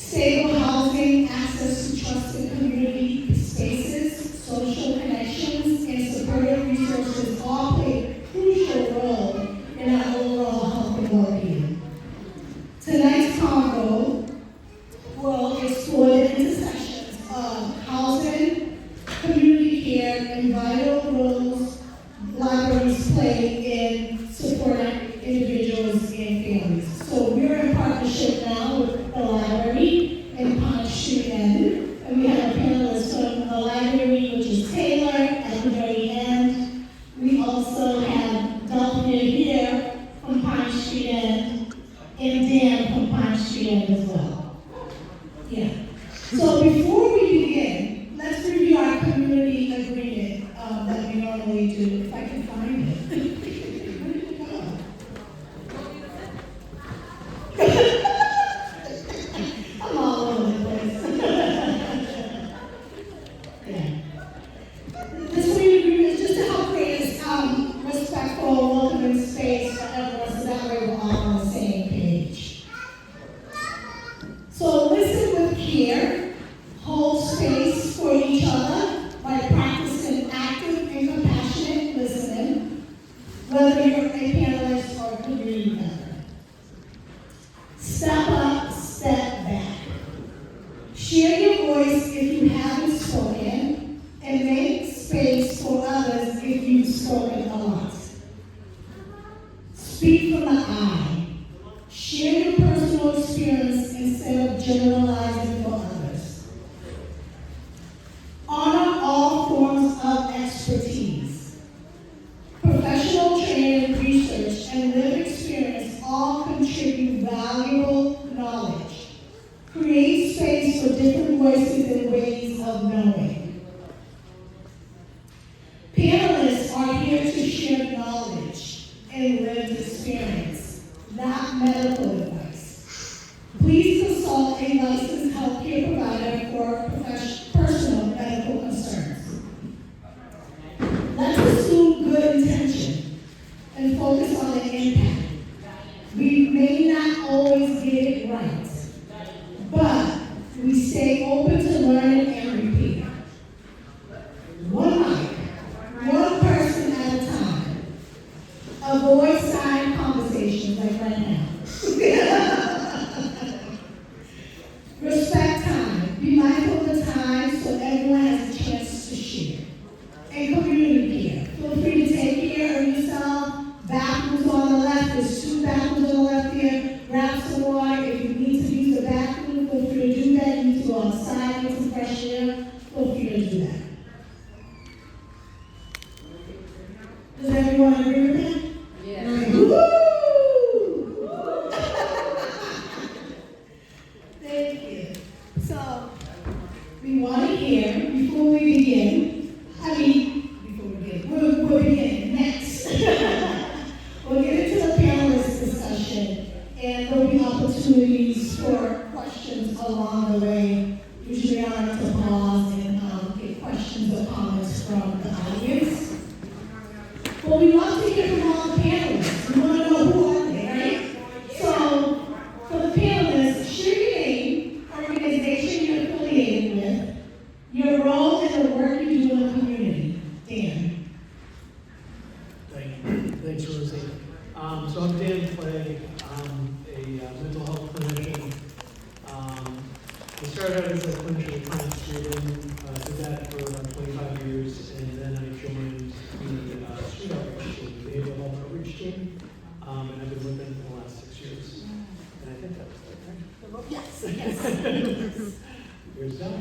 stable housing, access to trusted community spaces, social connections, and supportive resources all play a crucial role in our overall health and well-being. Tonight's convo will explore the intersections of housing, community care, and vital roles libraries play in supporting individuals and families. So we're in partnership now with the library in Pine Street End, and we have a panelist from the library, which is Taylor, at the very end. We also have Delphia here from Pine Street End, and Dan from Pine Street End as well. Yeah. So before we begin, let's review our community agreement that we normally do, if I can find it. Where did it go? I'm all over the place. Yeah. This community agreement is just to help create this respectful, welcoming space for everyone, so that way we're all on the same page. So listen with care, hold space for each other by practicing active and compassionate listening, whether you're a panelist or a community member. Step up, step back. Share your voice if you haven't spoken, and make space for others if you've spoken a lot. Speak from the I. Share your personal experience instead of generalizing for others. Honor all forms of expertise. Professional training, research, and lived experience all contribute valuable knowledge. Create space for different voices and ways of knowing. Panelists are here to share knowledge and lived experience, not medical advice. Please consult a licensed healthcare provider for personal medical concerns. Let's assume good intention and focus on the impact. We may not always get it right, but we stay open to learning and repeat. One mic, one person at a time. Avoid side conversations like right now. Respect time. Be mindful of the time so everyone has a chance to share. And community care. Feel free to take care of yourself. Bathrooms on the left. There's 2 bathrooms on the left here. Grab some water. If you need to use the bathroom, feel free to do that. You need to go outside, get some fresh air. Feel free to do that. Does everyone agree with that? Yeah. Woo! Thank you. So, we want to hear, before we begin, we'll begin next. We'll get into the panelist discussion, and there'll be opportunities for questions along the way. Usually I like to pause and get questions or comments from the audience. Well, we love to hear from all the panelists. We want to know who are they, right? So, for the panelists, share your name, organization you're affiliated with, your role and the work you do in the community. Dan. Thank you. Thanks, Rosie. So I'm Dan Clague. I'm a mental health clinician. I started out as a clinician at Pine Street and did that for about 25 years, and then I joined the street outreach team, the behavioral health outreach team, and I've been with them for the last 6 years. And I think that was it, right? Yes. Here's Don.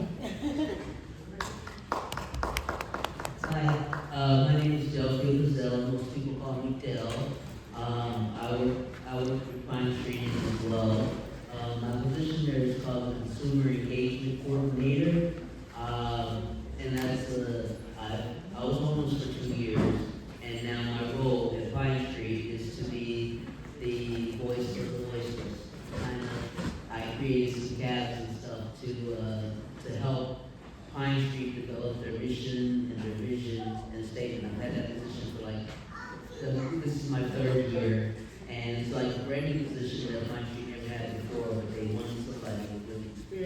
Hi, my name is Delphia Bizzell. Most people call me Del. I work for Pine Street as well. My position there is called Consumer Engagement Coordinator, and that's I was homeless for 2 years, and now my role at Pine Street is to be the voice of the voiceless. I created some cabs and stuff to help Pine Street develop their mission and their vision and statement. I've had that position for this is my 3rd year, and it's like a brand new position that Pine Street never had before, but they wanted somebody with good experience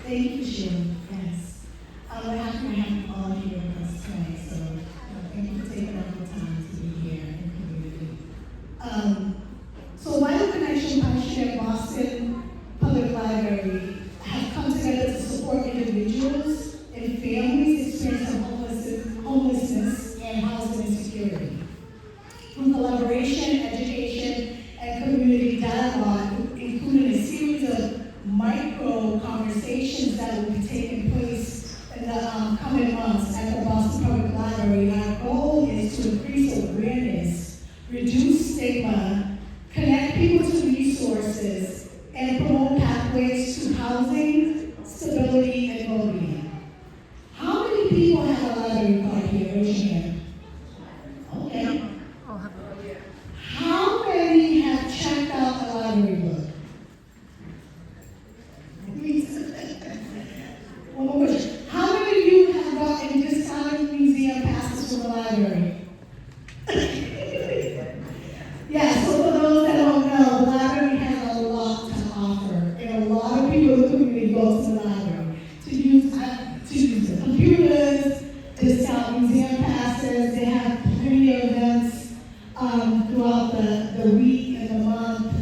Thank you, Sheila. Yes. We're happy to have you all here with us tonight, so thank you for taking up the time to be here in community. So Vital Connection Partnership and Boston Public Library have come together to support individuals and families experiencing homelessness and housing insecurity. Through collaboration, education, and community dialogue, including a series of micro conversations that will be taking place in the coming months at the Boston Public Library, our goal is to increase awareness, reduce stigma, connect people to resources, and promote pathways to housing, stability, and well-being. How many people have a library card here? Raise your hand. Okay. How many have checked out a library book? One more question. How many of you have gotten discounted museum passes from the library? Yeah, so for those that don't know, the library has a lot to offer, and a lot of people in the community go to the library to use the computers, discount museum passes. They have plenty of events throughout the week and the month.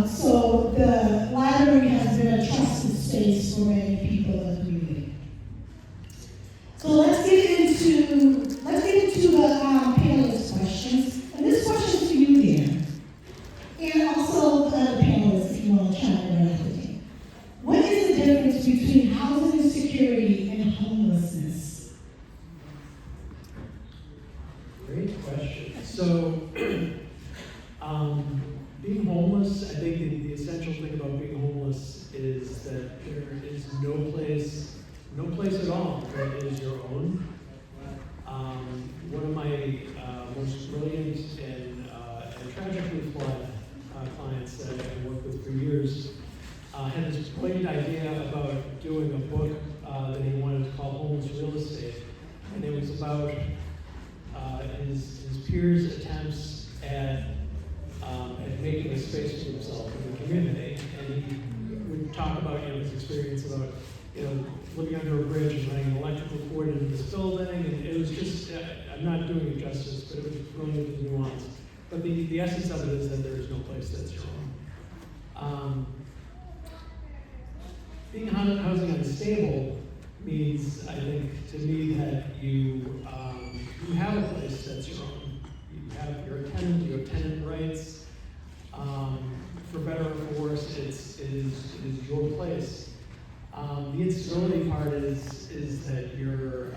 So the library has been a trusted space for many people in the community. So let's get into the panelist questions. And this question is to you, Dan. And also the other panelists, if you want to chime in after me. What is the difference between housing insecurity and homelessness? Great question. So, being homeless, I think the essential thing about being homeless is that there is no place at all that is your own. One of my most brilliant and tragically flawed clients that I've worked with for years had this brilliant idea about doing a book that he wanted to call Homeless Real Estate. And it was about his peers' attempts at making a space for himself in the community. And he would talk about his experience about living under a bridge and running an electrical cord into this building. And it was just, I'm not doing it justice, but it was brilliant and nuanced. But the essence of it is that there is no place that's your own. Being housing unstable means, I think, to me, that you have a place that's your own. You're a tenant, you have tenant rights. For better or for worse, it is your place. The instability part is that you're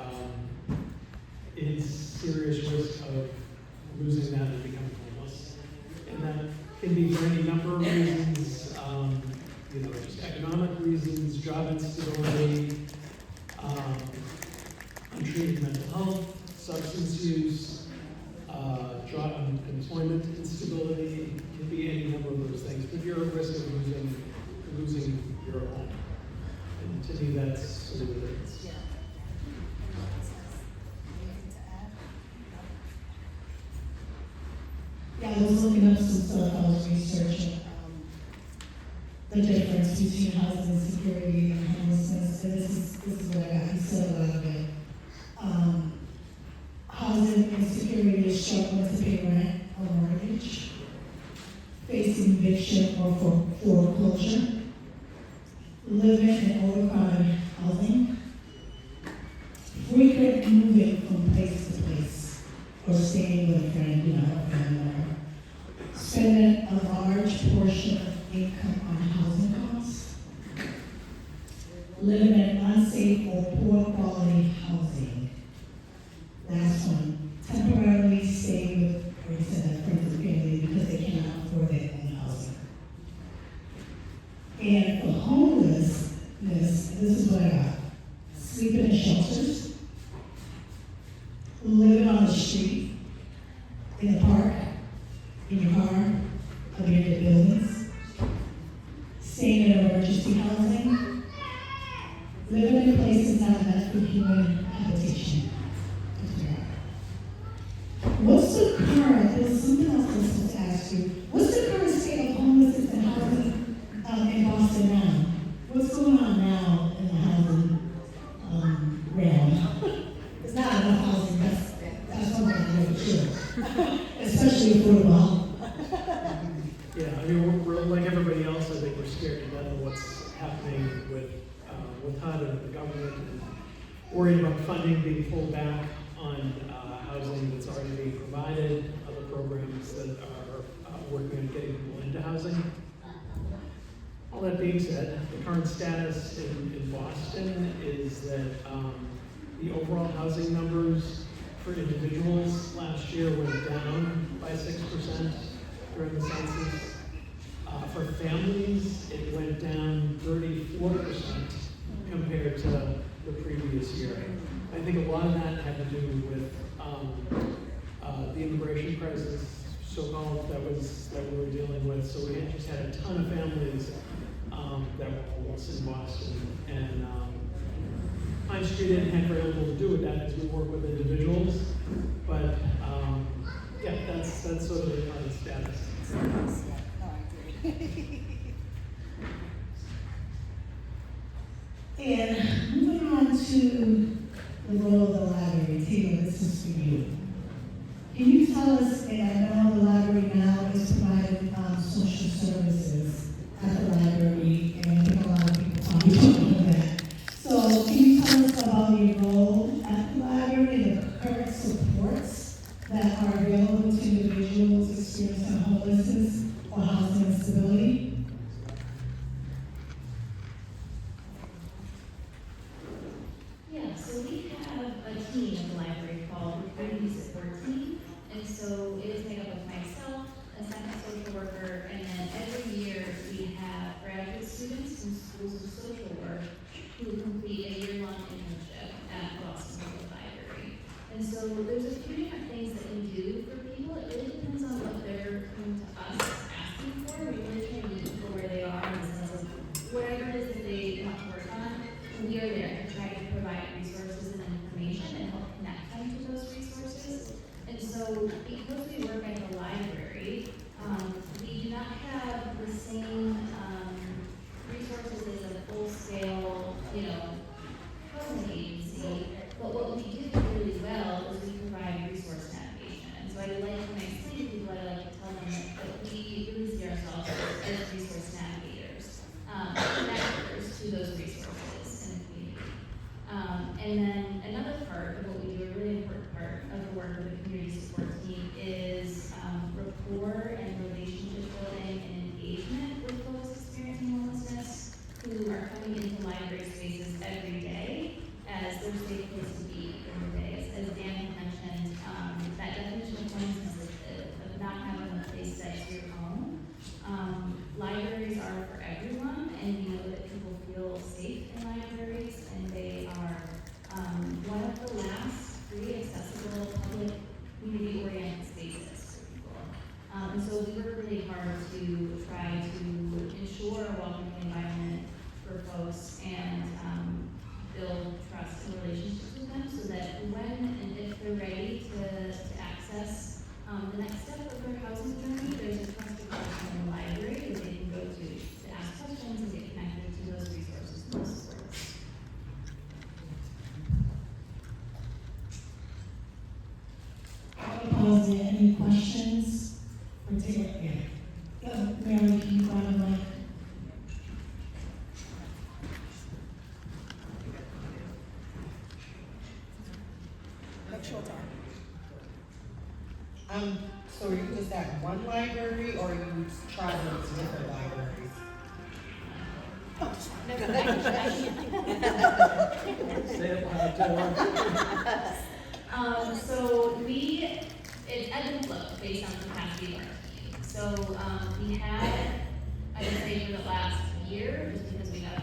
in serious risk of losing that and becoming homeless. And that can be for any number of reasons, just economic reasons, job instability, untreated mental health, substance use, job employment instability. It can be any number of those things, but you're at risk of losing your home. And to me, that's sort of the difference. Yeah, I was looking up some stuff. I was researching the difference between housing insecurity and homelessness. And this is what I got. He said a lot of it. Housing insecurity is struggling to pay rent or mortgage, facing eviction or foreclosure, living in overcrowded housing, frequent moving from place to place, or staying with a friend, a family member, spending a large portion of income on housing costs, living in unsafe or poor quality housing. Last one, temporarily stay with, or you said that, friends and family because they cannot afford their own housing. And for homelessness, this is what I got. Sleeping in shelters, living on the street, in the park, in your car, abandoned buildings, staying in emergency housing, living in places not meant for human habitation. What's the current, there's something else I was supposed to ask you. What's the current state of homelessness and housing in Boston now? What's going on now in happening with HUD and the government, and worried about funding being pulled back on housing that's already being provided, other programs that are working on getting people into housing. All that being said, the current status in Boston is that the overall housing numbers for individuals last year went down by 6% during the census. For families, it went down 34% compared to the previous year. I think a lot of that had to do with the immigration crisis, so-called, that we were dealing with. So we just had a ton of families that were homeless in Boston, and Pine Street Inn had very little to do with that as we work with individuals. But yeah, that's sort of the current status. And moving on to the role of the library, Taylor, this is for you. Can you tell us, and I know the library now is providing social services at the library, and I think a lot of people probably don't know that. So can you tell us about your role at the library and the current supports that are available to individuals experiencing homelessness or housing instability? Yeah, so we have a team at the library called the Community Support Team. And so it is made up of myself, a second social worker, and then every year we have graduate students from schools of social work who complete a year-long internship at Boston Public Library. And so there's a few different things that we do for people. It really depends on what they're coming to us asking for. We really try to meet people where they are in the sense of whatever it is that they want to work on. We are there to try to provide resources and information and help connect them to those resources. And so because we work at the library, we do not have the same resources as a full-scale, housing agency. But what we do really well is we provide resource navigation. And so when I say to people, I like to tell them that we really see ourselves as resource navigators, connectors to those resources in the community. And then another part of what we do, a really important part of the work of the community support team, is rapport and relationship building and engagement with folks experiencing homelessness who are coming into library spaces every day as their safe place to be every day. As Dan had mentioned, that definition of homelessness is of not having a place that's your home. Libraries are for everyone, and we know that people feel safe in libraries, and they are one of the last free, accessible, public, community-oriented spaces for people. And so we work really hard to try to ensure a welcoming environment for folks and build trust and relationships with them so that when and if they're ready to access the next step of their housing journey, there's a trusted person in the library that they can go to ask questions and get connected to those resources and those supports. Pause there. Any questions? Or take it again. Mary, can you grab a mic? So are you just at one library or are you traveling to different libraries? Say it loud, Taylor. So it ebbs and flows based on capacity of our team. So we had, I would say for the last year, just because we had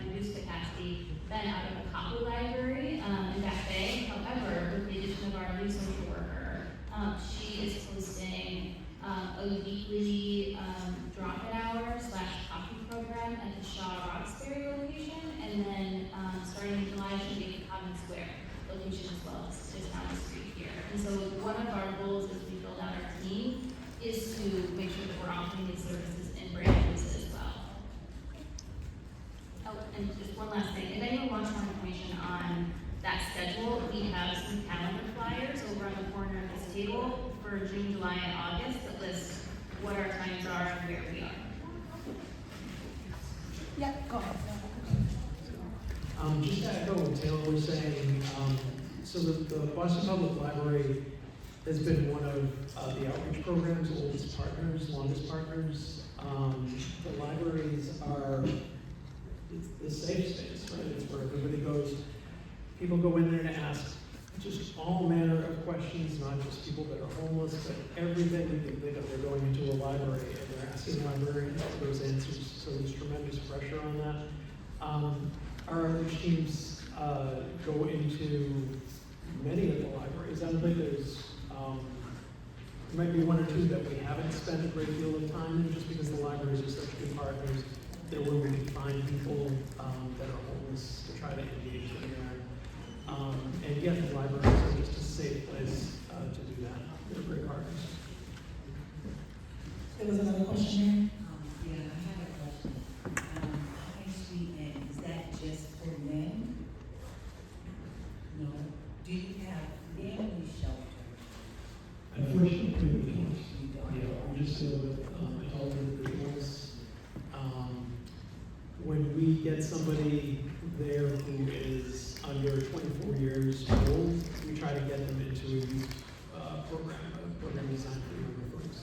reduced capacity, been out of the Copper Library in Back Bay. However, with the addition of our new social worker, she is hosting a weekly drop-in hour / coffee program at the Shaw Roxbury location, and then starting in July, she'll be at the Common Square location as well, just down the street here. And so one of our goals as we build out our team is to make sure that we're offering these services in branches as well. Oh, and just one last thing, if anyone wants more information on that schedule, we have some calendar flyers over on the corner of this table for June, July, and August that list what our times are and where we are. Yeah, go ahead. Just to echo what Taylor was saying, so the Boston Public Library has been one of the outreach program's oldest partners, longest partners. The libraries are the safe space, right? It's where everybody goes. People go in there to ask just all manner of questions, not just people that are homeless, but everything you can think of. They're going into a library and they're asking librarians for those answers, so there's tremendous pressure on that. Our outreach teams go into many of the libraries. I don't think there's, there might be one or two that we haven't spent a great deal of time in, just because the libraries are such good partners. They're where we can find people that are homeless to try to engage them there. And yet the libraries are just a safe place to do that. They're great partners. There was another question Yeah, I have a question. High Street Inn, is that just for men? No. Do you have family shelter? Unfortunately, we can't. You don't? Yeah, we just deal with adult individuals. When we get somebody there who is under 24 years old, we try to get them into a youth program designed for younger folks.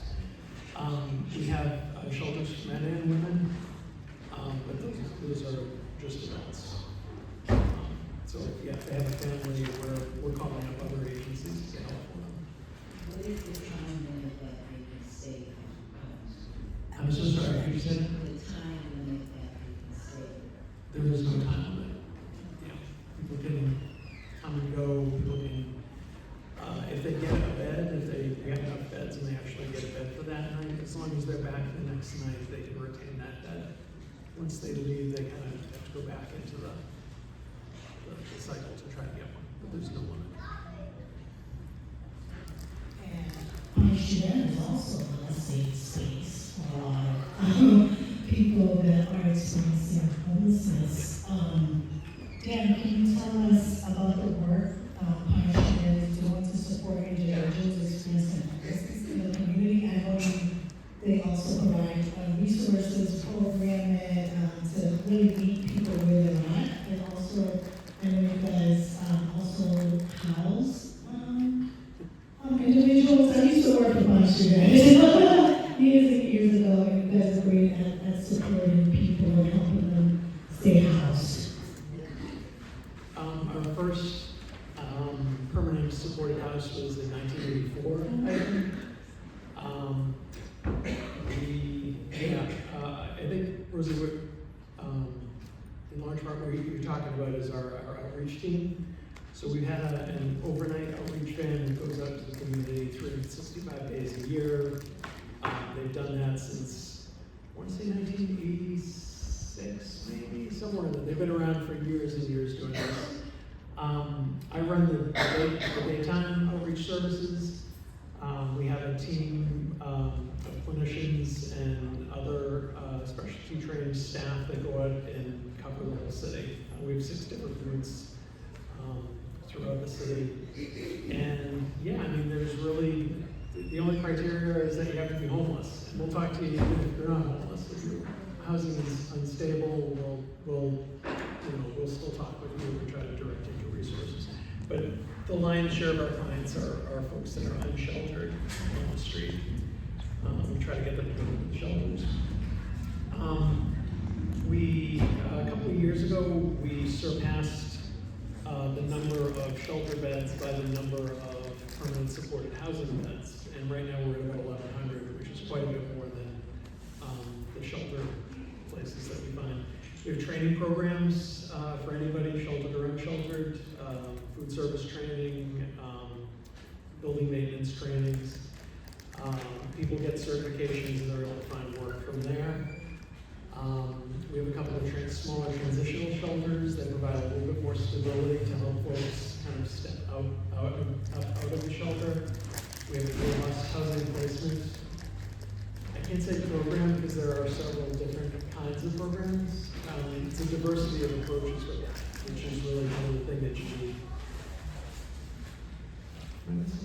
We have shelters for men and women, but those are just adults. So yeah, if they have a family, we're calling up other agencies to help them. What is the time limit that they can stay in house? I'm so sorry, could you say that? The time limit that they can stay. There is no time limit. Yeah, people can come and go. People can, if they get a bed, if they have enough beds and they actually get a bed for that night, as long as they're back the next night, they can retain that bed. Once they leave, they kind of have to go back into the cycle to try to get one, but there's no limit. That is also a safe space for a lot of people that are experiencing homelessness. Dan, can you tell us about the work Punishment is doing to support individuals experiencing homelessness in the community? I know they also provide resources, programming to really meet people where they're at, and also I know you guys also house individuals. I used to work for Punishment years and years ago, and you guys are great at supporting people and helping them stay housed. Our first permanent supported house was in 1984, I think. I think, Rosie, what, in large part what you're talking about is our outreach team. So we've had an overnight outreach van that goes out to the community 365 days a year. They've done that since, I want to say 1986, maybe, somewhere in there. They've been around for years and years doing this. I run the daytime outreach services. We have a team of clinicians and other specialty trained staff that go out and cover the whole city. We have 6 different routes throughout the city. And yeah, I mean, there's really, the only criteria is that you have to be homeless. And we'll talk to you even if you're not homeless. If your housing is unstable, we'll still talk with you and try to direct you to resources. But the lion's share of our clients are folks that are unsheltered on the street. We try to get them to go to the shelters. A couple of years ago, we surpassed the number of shelter beds by the number of permanent supported housing beds. And right now we're at about 1,100, which is quite a bit more than the shelter places that we find. We have training programs for anybody, sheltered or unsheltered, food service training, building maintenance trainings. People get certifications and they're able to find work from there. We have a couple of smaller transitional shelters that provide a little bit more stability to help folks kind of step out of the shelter. We have a robust housing placement. I can't say program because there are several different kinds of programs. It's a diversity of approaches, which is really kind of the thing that you need.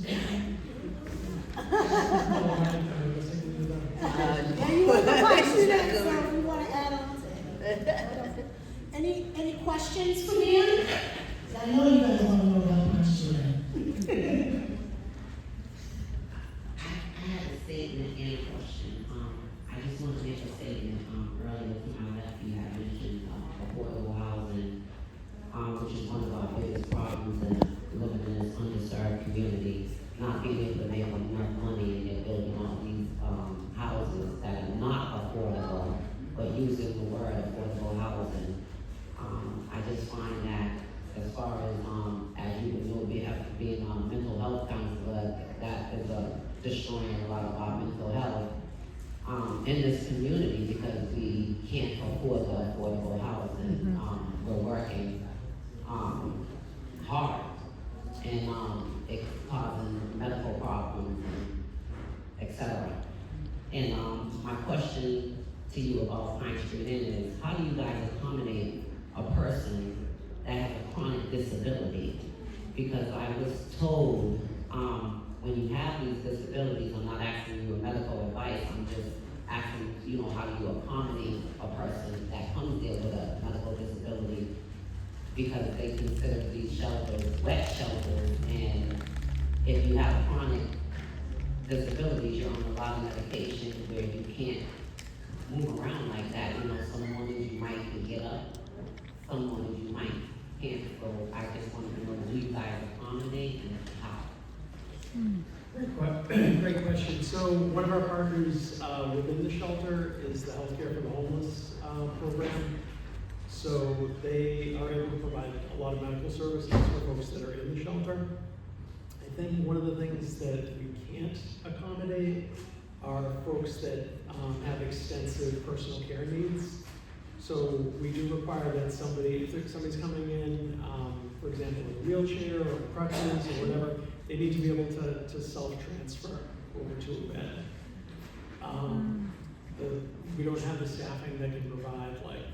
Yeah, you want to question that, so we want to add on to it. Any questions for them? 'Cause I know you guys want to know about my children. I have a statement and a question. I just want to make a statement, earlier to my left, you had mentioned, affordable housing, which is one of our biggest problems in living in this underserved community, not being able to make enough money and yet building all these, houses that are not affordable, but using the word affordable housing. I just find that as far as you would know, being a mental health counselor, that is destroying a lot of our mental health in this community because we can't afford the affordable housing. We're working hard and it's causing medical problems, etc. And my question to you about Pine Street Inn is, how do you guys accommodate a person that has a chronic disability? Because I was told, when you have these disabilities, I'm not asking you medical advice, I'm just asking, how do you accommodate a person that comes there with a medical disability? Because they consider these shelters wet shelters, and if you have chronic disabilities, you're on a lot of medication where you can't move around like that. Some mornings you might can get up, some mornings you might can't. So I just wanted to know, do you guys accommodate and how? Great question. So one of our partners within the shelter is the Healthcare for the Homeless program. So they are able to provide a lot of medical services for folks that are in the shelter. I think one of the things that we can't accommodate are folks that have extensive personal care needs. So we do require that if somebody's coming in, for example, in a wheelchair or crutches or whatever, they need to be able to self-transfer over to a bed. We don't have the staffing that can provide like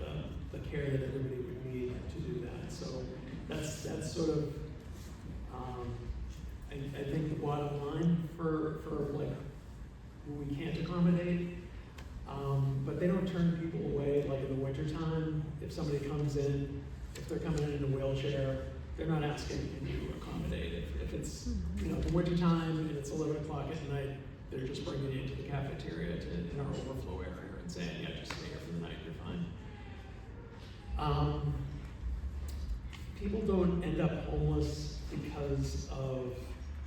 the care that everybody would need to do that. So that's sort of, I think the bottom line for like who we can't accommodate. But they don't turn people away, like in the wintertime. If somebody comes in, if they're coming in a wheelchair, they're not asking, can you accommodate? If it's, the wintertime and it's 11 o'clock at night, they're just bringing you into the cafeteria in our overflow area and saying, yeah, just stay here for the night, you're fine. People don't end up homeless because of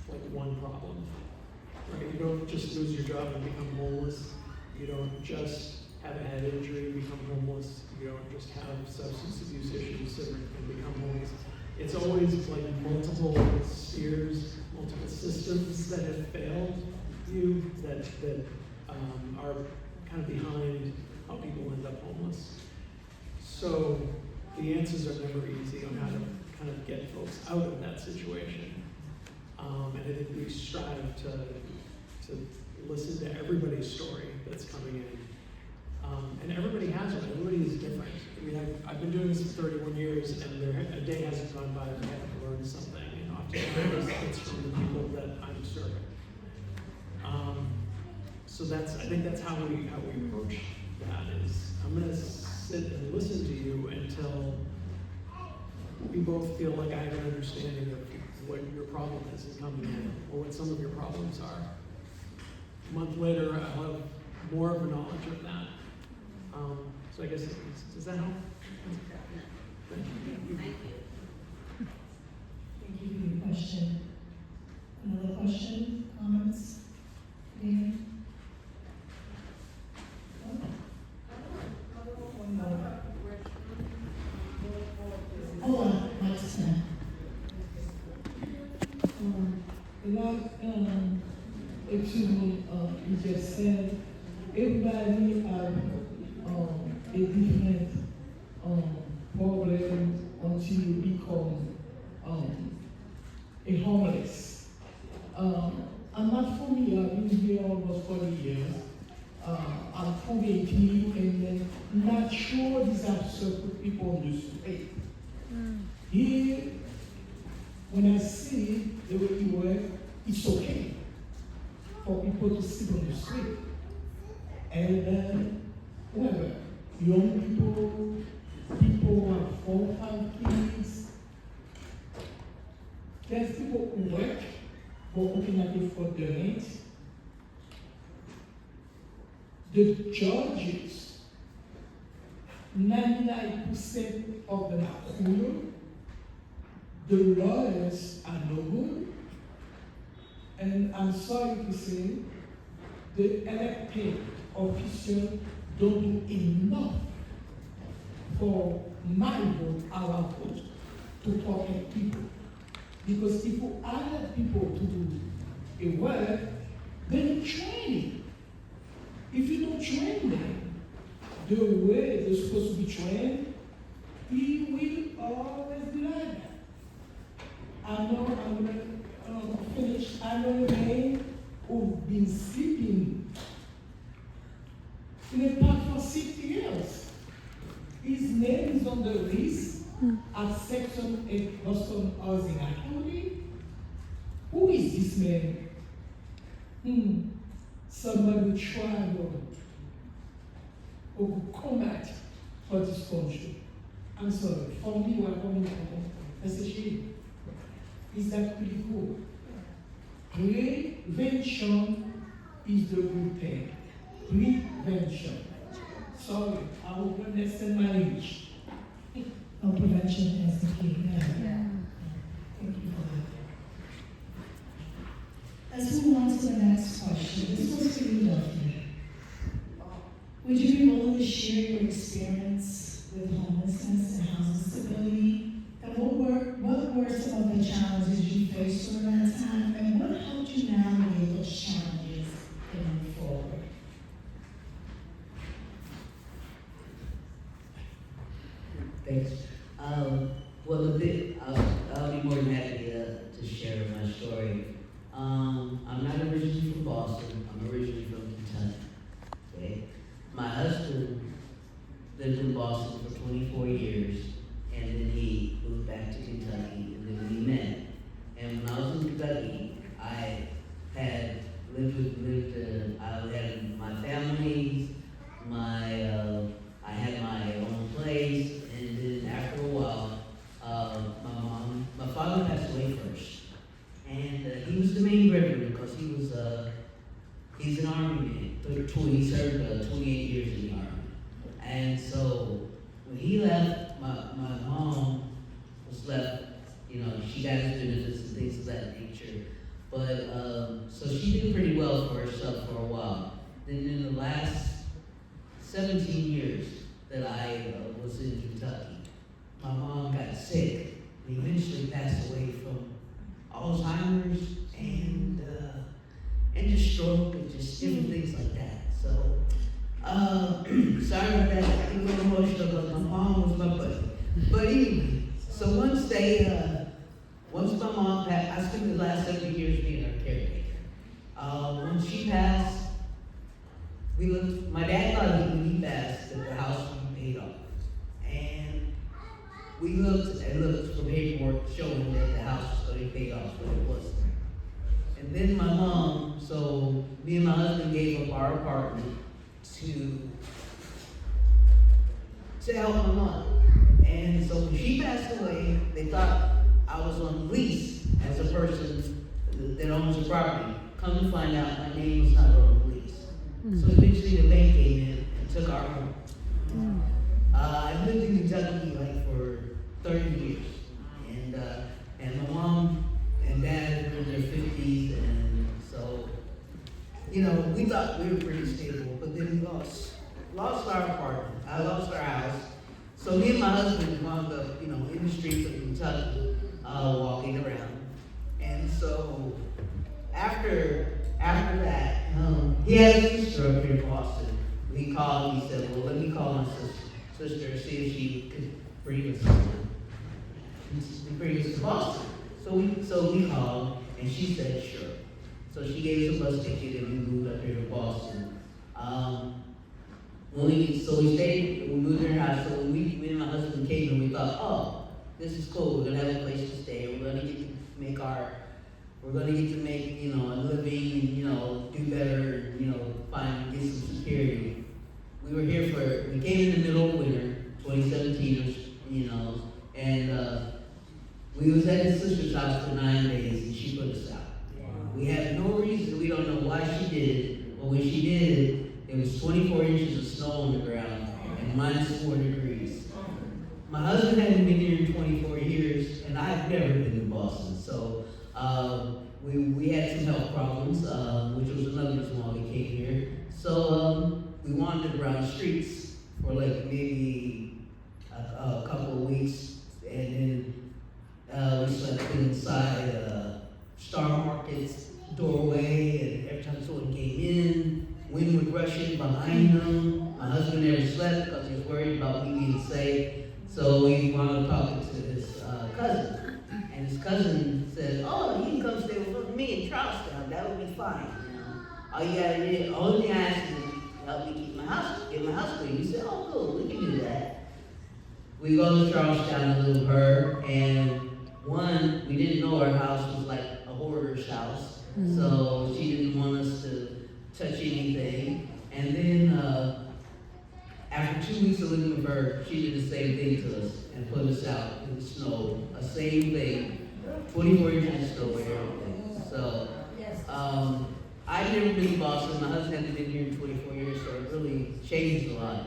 like one problem, right? You don't just lose your job and become homeless. You don't just have a head injury and become homeless. You don't just have substance abuse issues and become homeless. It's always like multiple spheres, multiple systems that have failed you that are kind of behind how people end up homeless. So the answers are never easy on how to kind of get folks out of that situation. And I think we strive to listen to everybody's story that's coming in. And everybody has one, everybody is different. I mean, I've been doing this for 31 years and a day hasn't gone by that I haven't learned something. And often it's from the people that I'm serving. So I think that's how we approach that is, I'm gonna sit and listen to you until we both feel like I have an understanding of what your problem is coming in, or what some of your problems are. A month later, I'll have more of a knowledge of that. So I guess, does that help? Thank you. Thank you. Thank you for your question. Another question, comments? Yeah. Hold on, Mike's time. You just said everybody have a different problem until you become a homeless. I'm not familiar, I've been here almost 40 years. I'm from 18 and then not sure these are certain people on the street. Here, when I see the way you work, it's okay for people to sit on the street. And whoever, young people, people who have 4 or 5 kids. There's people who work, who cannot afford the rent. The judges, 99% of them are cruel. The lawyers are no good. And I'm sorry to say, the elected officials don't do enough for my vote, our vote, to protect people. Because if you allow people to do a work, then train it. If you don't train them the way they're supposed to be trained, it will always be like that. I know I'm going to finish. I know a man who's been sleeping in a park for 60 years. His name is on the list at Section 8 Boston Housing Authority. Who is this man? Somebody who traveled or who combat for this country. I'm sorry, for me, what I'm that's a shame. Is that pretty cool? Prevention is the good thing. Prevention. Sorry, I will understand my age. Oh, prevention is the key, yeah. Thank you for that. Let's move on to the next question. This one's for you, Delphia. Would you be willing to share your experience with homelessness and housing stability? And what were some of the challenges you faced during that time? And what helped you navigate those challenges and move forward? Thanks. Well, a bit, I'll be more than happy to share my story. I'm not originally from Boston. I'm originally from Kentucky. Okay? My husband lived in Boston for 24 years, and then he moved back to Kentucky, and then we met. And when I was in Kentucky, I had I had my family, I had my own place, and then after a while, my father passed away first. And he was the main breadwinner because he's an army man. He served 28 years in the army. And so when he left, my mom was left, she got his benefits and things of that nature. But, so she did pretty well for herself for a while. Then in the last 17 years that I was in Kentucky, my mom got sick and eventually passed away from Alzheimer's and just stroke and just different things like that. So, sorry about that. I get a little emotional because my mom was my buddy. But anyway, so once my mom passed, I spent the last 7 years being her caretaker. When she passed, my dad thought when he passed that the house would be paid off. And we looked for paperwork showing that the house was going to be paid off, but it wasn't. And then my mom, so me and my husband gave up our apartment to help my mom. And so when she passed away, they thought I was on lease as a person that owns the property. Come to find out, my name was not on the lease. So eventually the bank came in and took our home. I lived in Kentucky for 30 years. And my mom and dad were in their 50s, and so, we thought we were pretty stable, but then we lost our apartment. I lost our house. So me and my husband wound up, in the streets of Kentucky, walking around. And so after that, he had a sister up here in Boston. He called and he said, well, let me call my sister and see if she could bring us to Boston. So we called, and she said sure. So she gave us a bus ticket, and we moved up here to Boston. We stayed, we moved in her house. So when me and my husband came, and we thought, oh, this is cool. We're gonna have a place to stay. We're gonna get to make a living, and do better, get some security. We came in the middle of winter, 2017, and we was at his sister's house for 9 days, and she put us out. We had no reason, we don't know why she did it, but when she did it, it was 24 inches of snow on the ground and -4 degrees. My husband hadn't been here in 24 years, and I've never been in Boston, so we had some health problems, which was another reason why we came here. So we wandered around the streets for like maybe a couple of weeks, and then we slept inside Star Market's doorway, and every time someone came in, wind would rush in behind them. My husband never slept because he was worried about me being safe. So we wound up talking to his cousin. And his cousin said, "Oh, you can come stay with me in Charlestown. That would be fine. All you gotta do, only thing I ask you to help me get my house clean." He said, "Oh, cool, we can do that." We go to Charlestown to live with her, and we didn't know our house was like a hoarder's house, so she didn't want us to touch anything. And then after 2 weeks of living with her, she did the same thing to us and put us out in the snow. A same thing, 24 inches of snow and everything. So I've never been to Boston. My husband hasn't been here in 24 years, so it really changed a lot.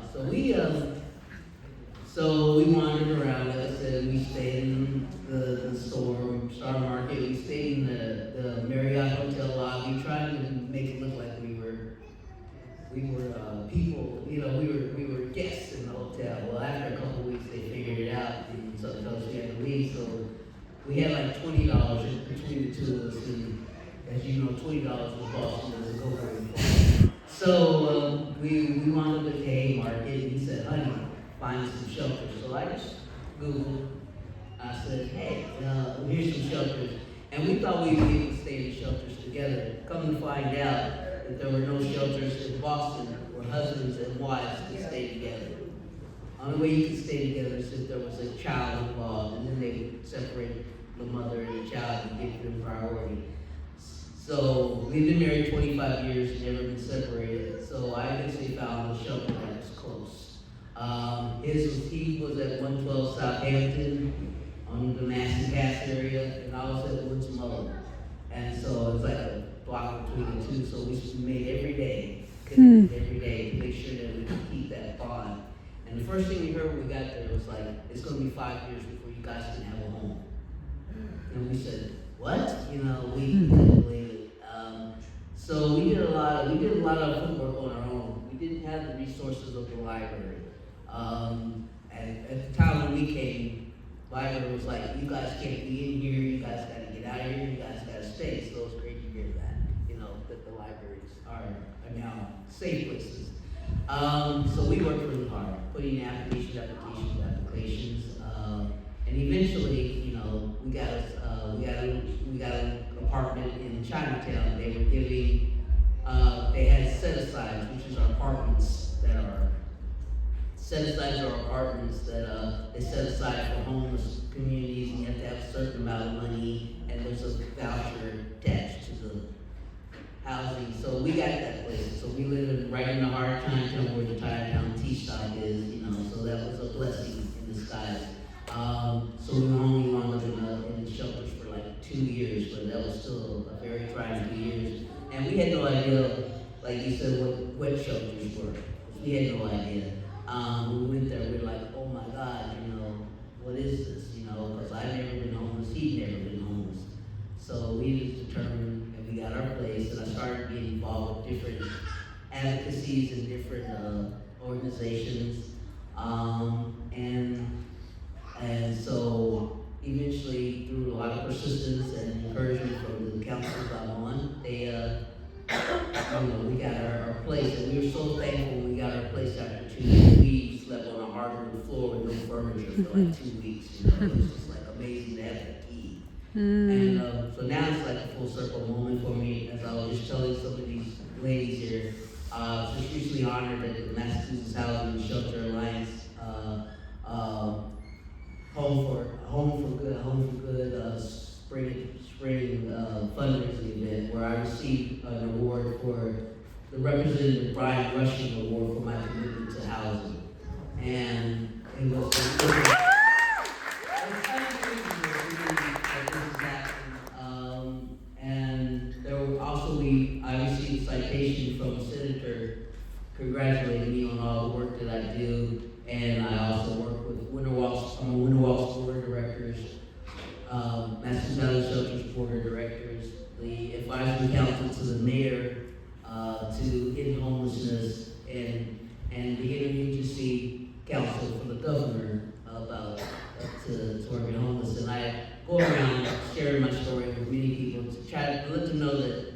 So we wandered around. Like I said, we stayed in the Star Market. We stayed in the Marriott Hotel lobby, trying to make it look like we were people. We were guests in the hotel. Well, after a couple of weeks, they figured it out, and so told us we had to leave. So we had like $20 between the two of us, and as you know, $20 in Boston doesn't go very far. So we wound up at the Haymarket, and he said, "Honey, find some shelters." So I just Googled. I said, "Hey, here's some shelters," and we thought we'd be able to stay in the shelters together. Come to find out that there were no shelters in Boston where husbands and wives could stay together. The only way you could stay together is if there was a child involved, and then they would separate the mother and the child and give them priority. So we've been married 25 years, never been separated. So I eventually found a shelter that was close. He was at 112 Southampton on the Massey-Cass area, and I was at Woods Mullen. And so it's like a block between the two. So we made every day, connected every day to make sure that we could keep that bond. And the first thing we heard when we got there was like, "It's going to be 5 years before you guys can have a home." And we said, "What?" We couldn't believe it. So we did a lot of homework on our own. We didn't have the resources of the library. And at the time when we came, the library was like, "You guys can't be in here. You guys got to get out of here. You guys got to stay." So it's great to hear that. That the libraries are now safe places. So we worked really hard, putting in applications, and eventually, we got an apartment in Chinatown. They were giving, they had set-asides, which is our apartments that are set-asides are apartments that they set aside for homeless communities, and you have to have a certain amount of money, and there's a voucher attached to the housing. So we got that place. So we live right in the heart of Chinatown where the Chinatown tea stop is, so that was a blessing in disguise. So we only wound up in the shelters for like 2 years, but that was still a very trying 2 years. And we had no idea, like you said, what wet shelters were. We had no idea. When we went there, we were like, "Oh my God, what is this?" Because I've never been homeless, he'd never been homeless. So we just determined, and we got our place, and I started getting involved with different advocacies and different organizations. And so eventually, through a lot of persistence and encouragement from the councils I'm on, they, we got our place, and we were so thankful when we got our place after 2 years. We slept on a hardwood floor with no furniture for like 2 weeks. It was just like amazing to have that key. And so now it's like a full circle moment for me, as I was just telling some of these ladies here. Just recently honored at the Massachusetts Housing and Shelter Alliance Home for Good spring fundraising event, where I received an award for the Representative Brian Rushing Award for my commitment to housing. And it was it's kind of crazy that this is happening. And there were also I received a citation from a senator congratulating me on all the work that I do, and I also work with I'm a Winterwalks Board of Directors, Master Valley Shelters Board of Directors, the advisory council to the mayor, to end homelessness, and the interagency council for the governor about to end homeless. And I go around sharing my story with many people to try to let them know that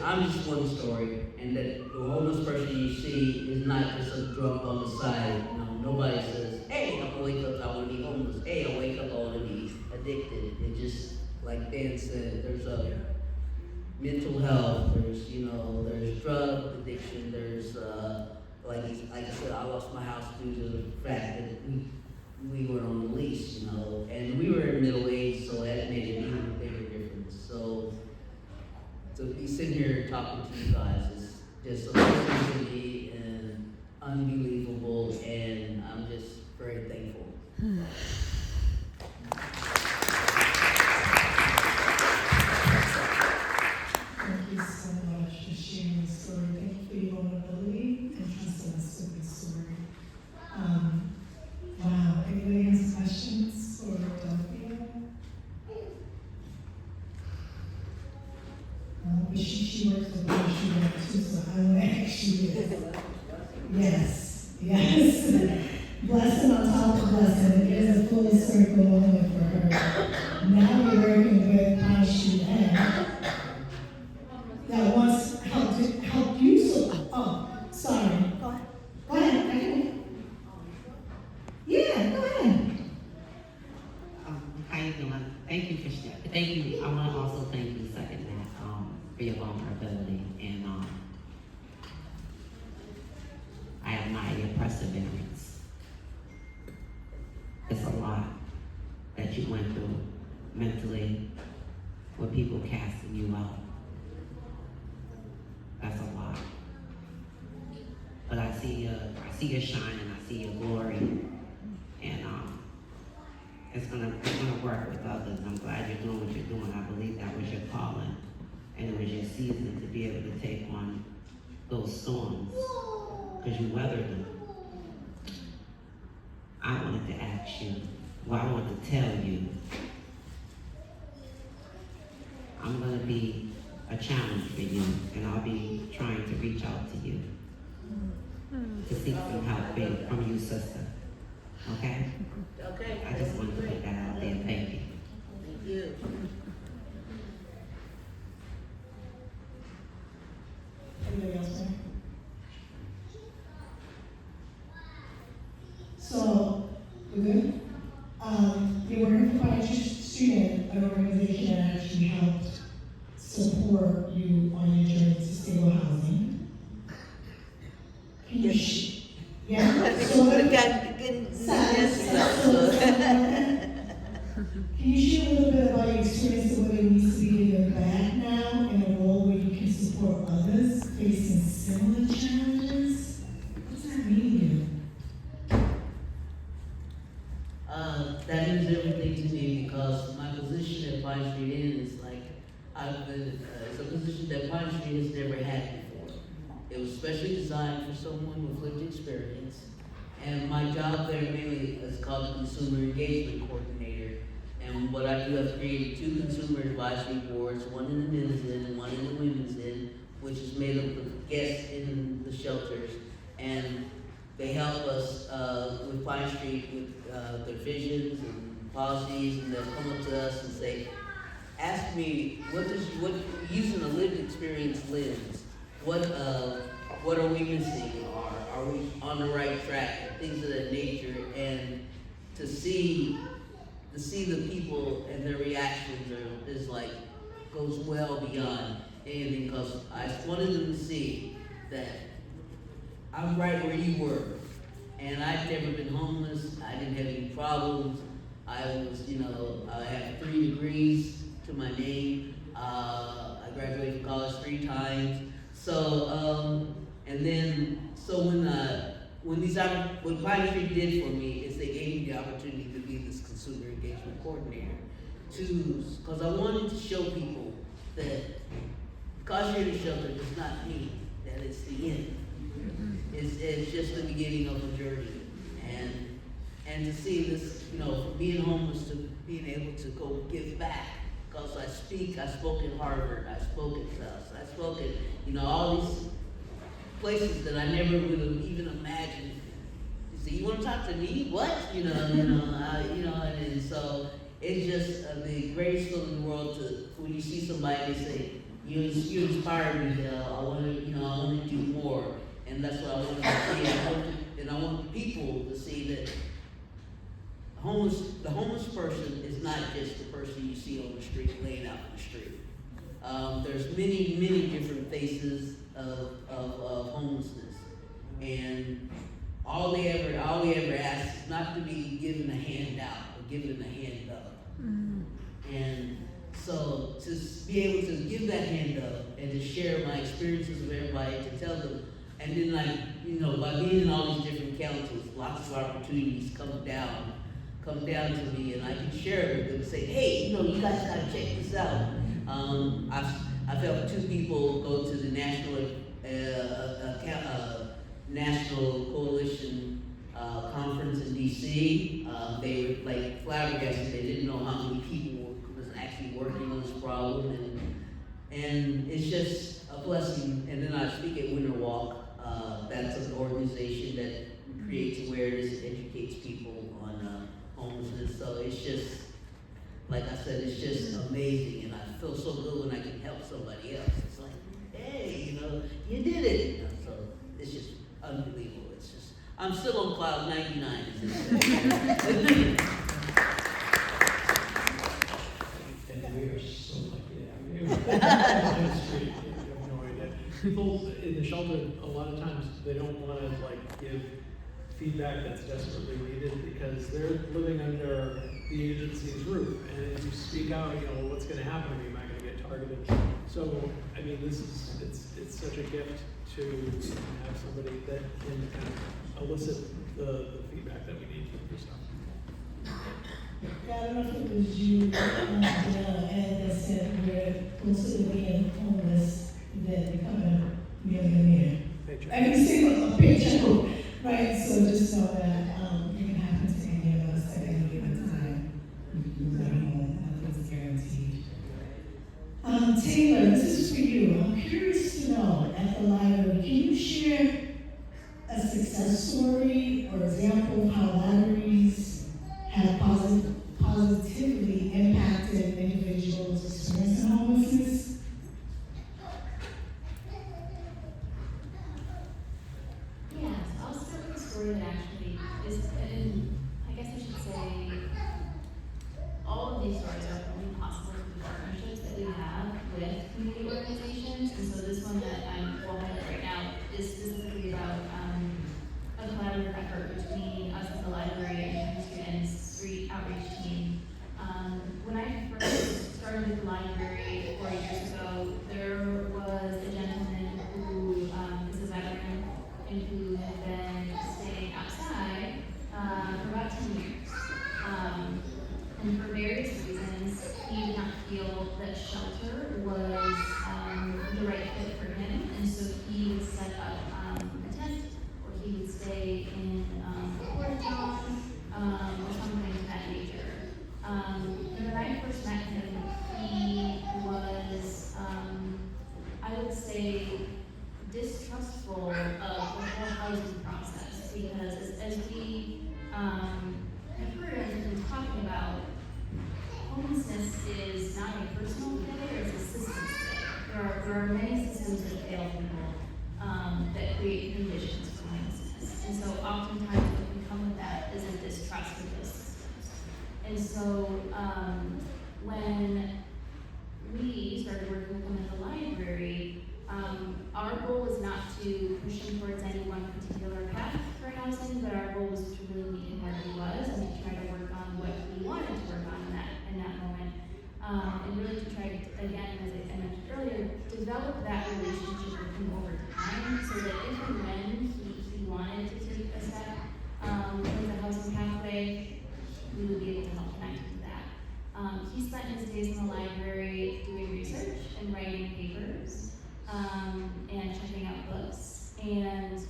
I'm just one story, and that the homeless person you see is not just a drunk on the side. You know, nobody says, hey, I'm gonna wake up, I wanna be homeless. Hey, I wake up, I wanna be addicted. It just, like Dan said, there's a mental health, there's drug addiction, there's, like I said, I lost my house due to the fact that we were on the lease, and we were in middle age, so that made an even bigger difference. So, to be sitting here talking to you guys is just amazing to me and unbelievable, and I'm just very thankful. Thank you so much for sharing the story. Thank you for your vulnerability and trusting us with your story. Wow, anybody has questions for Delphia? But she works with me, she works too, so I want to ask you this. Yes. Blessing on top of blessing. It is a full circle moment for her. Now you're working with Pine Street Ed that wants help you. Sorry. Go ahead. Yeah, go ahead. How you doing? Thank you for sharing. Thank you. I want to also thank you, second, for your vulnerability, and I admire your perseverance. It's a lot that you went through mentally, with people casting you out. That's a lot. But I see your shine, and I see your glory, and it's gonna work with others. I'm glad you're doing what you're doing. I believe that was your calling, and it was your season to be able to take on those storms, because you weathered them. I wanted to ask you, I wanted to tell you, I'm gonna be a challenge for you, and I'll be trying to reach out to you to seek some help from you, sister. Okay? Okay. I just wanted to put that out there. Thank you. Thank you. Anybody else, man? So, we're good? You're working for Pine Street, an organization that actually helped support you on your journey to stable housing. Can you yeah? So, can you share a little bit about your experience of what it means to be in your back now in a role where you can support others facing similar challenges? What's that mean to you? That means everything to me, because my position at Pine Street Inn is it's a position that Pine Street has never had before. It was specially designed for someone with lived experience, and my job there mainly is called the Consumer Engagement Coordinator. And what I do, I've created 2 consumer advisory boards, one in the men's inn and one in the women's inn, which is made up of guests in the shelters. And they help us with Pine Street with their visions and policies, and they'll come up to us and say, ask me, using a lived experience lens, what are we missing? Are we on the right track? Things of that nature, and to see the people and their reactions goes well beyond anything, because I wanted them to see that I'm right where you were, and I've never been homeless. I didn't have any problems. I had 3 degrees to my name. I graduated from college 3 times. So what Pine Street did for me is they gave me the opportunity to be this consumer engagement coordinator. Because I wanted to show people that because you're in a shelter does not mean that it's the end. It's just the beginning of a journey. And to see this, from being homeless to being able to go give back. Because I spoke at Harvard, I spoke at Tufts, I spoke at, all these places that I never would have even imagined. You say, you want to talk to me? What? And so it's just the greatest feeling in the world when you see somebody and say, you inspire me, I want to do more. And that's what I want to see. And I want people to see that the homeless person is not just the person you see on the street, laying out on the street. There's many, many different faces of homelessness. And all we ever ask is not to be given a handout, but given a hand up. And so to be able to give that hand up and to share my experiences with everybody, to tell them, and then by being in all these different councils, lots of opportunities come down to me, and I can share it with them and say, hey, you guys gotta check this out. I've helped 2 people go to the National Coalition conference in DC. They were like flabbergasted. They didn't know how many people was actually working on this problem, and it's just a blessing. And then I speak at Winter Walk. That's an organization that creates awareness and educates people on homelessness. So it's just, like I said, it's just amazing, and I feel so good when I can help somebody else. It's like, hey, you did it. So it's just unbelievable. It's just, I'm still on cloud 99. And we are so lucky to have you. Street, you have no idea. People in the shelter, a lot of times, they don't want to give feedback that's desperately needed because they're living under the agency's roof. And if you speak out, what's going to happen to me? Am I going to get targeted? So, it's such a gift to have somebody that can kind of elicit the feedback that we need from yourself. Yeah, I don't know if it was you, and that said we're closer to being homeless than becoming a millionaire. Paycheck. Every single paycheck, right? So just know that it can happen to any of us at any given time. We're home, nothing's guaranteed. Taylor, this is for you. I'm curious to know, at the library, can you share a success story or example of how libraries have positively impacted individuals experiencing homelessness? Yeah, so I'll start with a story that actually is, and I guess I should say, all of these stories are only possible through partnerships that we have with community organizations. And so this one that we'll highlight right now is specifically about a collaborative effort between us as the library and students, street outreach team. When I first started with the library 4 years ago, there was a gentleman who is a veteran and who had been staying outside for about 10 years. And for various reasons, he did not feel that shelter was the right fit for him, and so he would set up a tent, or he would stay in a porta john, or something of that nature. And when I first met him, he was, I would say, distrustful of the whole housing process, because as we have heard and been talking about, homelessness is not a personal failure, it's a systems failure. There are many systems that fail people that create conditions for homelessness. And so oftentimes what can come with that is a distrust of those systems. And so when we started working with them at the library, our goal was not to push him towards any one particular path for housing, but our goal was to really meet him where he was and to try to work on what he wanted to work on in that moment. And really to try to, again, as I mentioned earlier, develop that relationship with him over time so that if and when he wanted to take a He spent his days in the library doing research and writing papers, and checking out books. And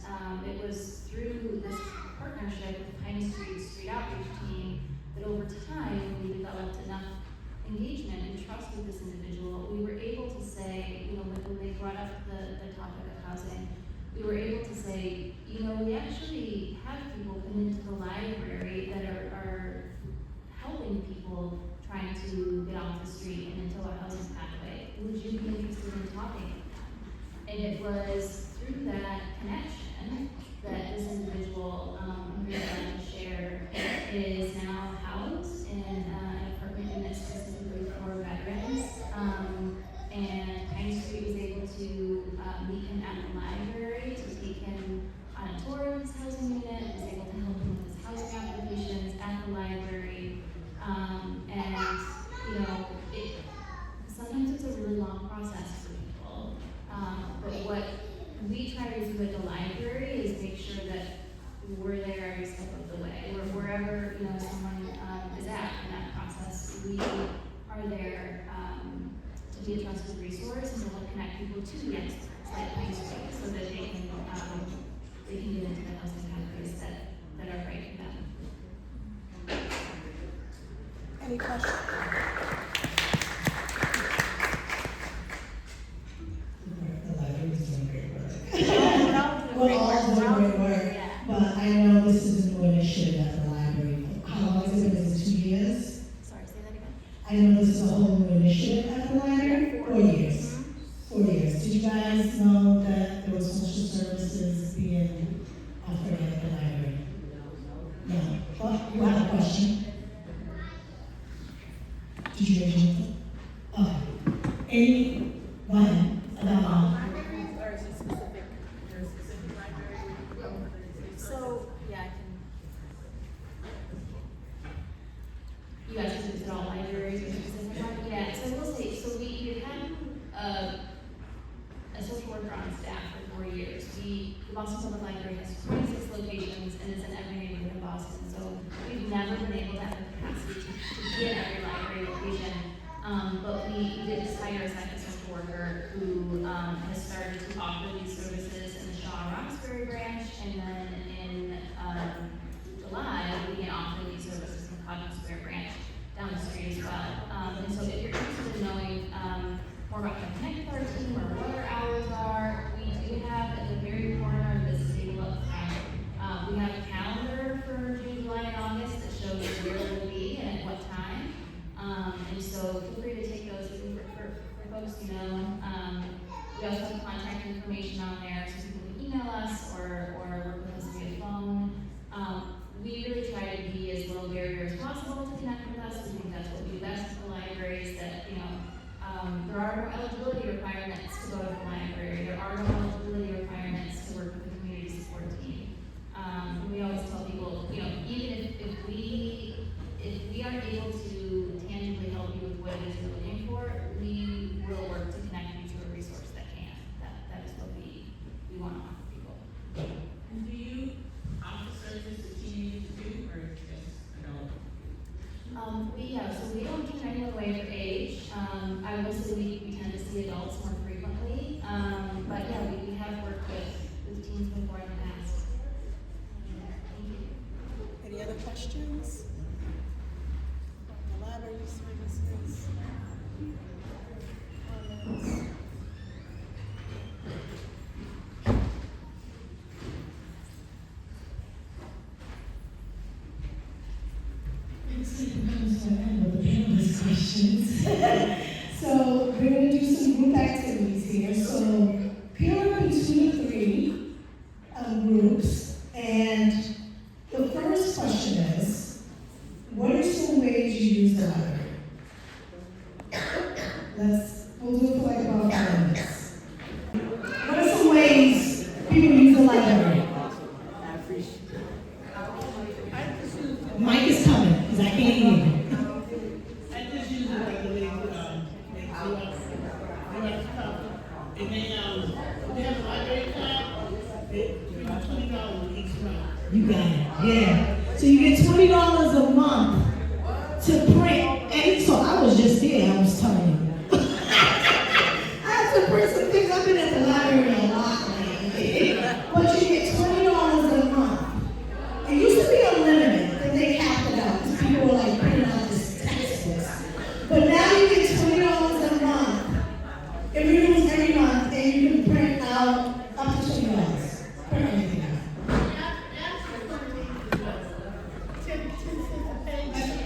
it was through this partnership with Pine Street Outreach Team that over time we developed enough engagement and trust with this individual. We were able to say, you know, when they brought up the topic of housing, we were able to say, you know, we actually have people come into the library that are helping people trying to get off the street and into a housing pathway. Would you be interested in talking with them? And it was through that connection that this individual, who I'd like to share, is now housed in an apartment unit specifically for veterans. And Pine Street was able to meet him at the library to take him on a tour of his housing unit, was able to help him with his housing applications at the library. And, you know, sometimes it's a really long process for people. But what we try to do at the library is make sure that we're there every step of the way, or wherever, you know, someone is at in that process. We are there to be a trusted resource and to help connect people to the experts like Pine Street so that they can get into the housing pathways that are right for them. Any questions? The library is doing great work. We're We're all doing great work, Yeah. but I know this is a new initiative at the library. How long has it been? Is it 2 years? Sorry, say that again. I know this is a whole new initiative at the library. 4 years. Mhm. 4 years. Did you guys know that there was social services being offered at the library? No. Well, you have a question? Did you raise your hand? Okay. Any, go ahead. Libraries, or is it specific, there's specific library? So, yeah, I can. You guys, is it all libraries or specific one? Yeah, so we'll say, so we had a social worker on staff for 4 years. The Boston Public Library has 26 locations and is in every neighborhood in Boston. So we've never been able to have the capacity to be in every library location. But we did just hire a second social worker who has started to offer these services in the Shaw Roxbury branch, and then in July we began offering these services in the Cotton Square branch down the street as well. And so if you're interested in knowing more about the Connect Our team or what our hours are, we do have at the very corner of this table up front, we have a calendar for June, July, and August that shows where we'll be and at what time. And so feel free to take those for folks to know. We also have contact information on there so people can email us or work with us via phone. We really try to be as low barrier as possible to connect with us. We think that's what we do best at the libraries, that, you know, there are no eligibility requirements to go to the library. There are no eligibility requirements to work with the community support team. We always tell people, you know, even if we aren't able to tangibly help you with what it is you're looking for, we will work to connect you to a resource that can. That is what we want to offer people. And do you offer services that teenagers do, or just adults? So we don't turn anyone away for age. I will say we tend to see adults more frequently. But yeah, we have worked with teens before in the past. Thank you. Any other questions? The library services. Comments? Looks like we're coming to an end of the panelist questions. So we're going to do some group activities here. So pair up in 2 to 3 groups, and the first question is, what are some ways you use the library? We'll do it for like about 5 minutes. What are some ways people use the library? Mike is coming, because I can't hear you. I just use it like a little, and they people were like printing out this textbooks. But now you get $20 a month. It renews every month, and you can print out up to $20. Print anything out.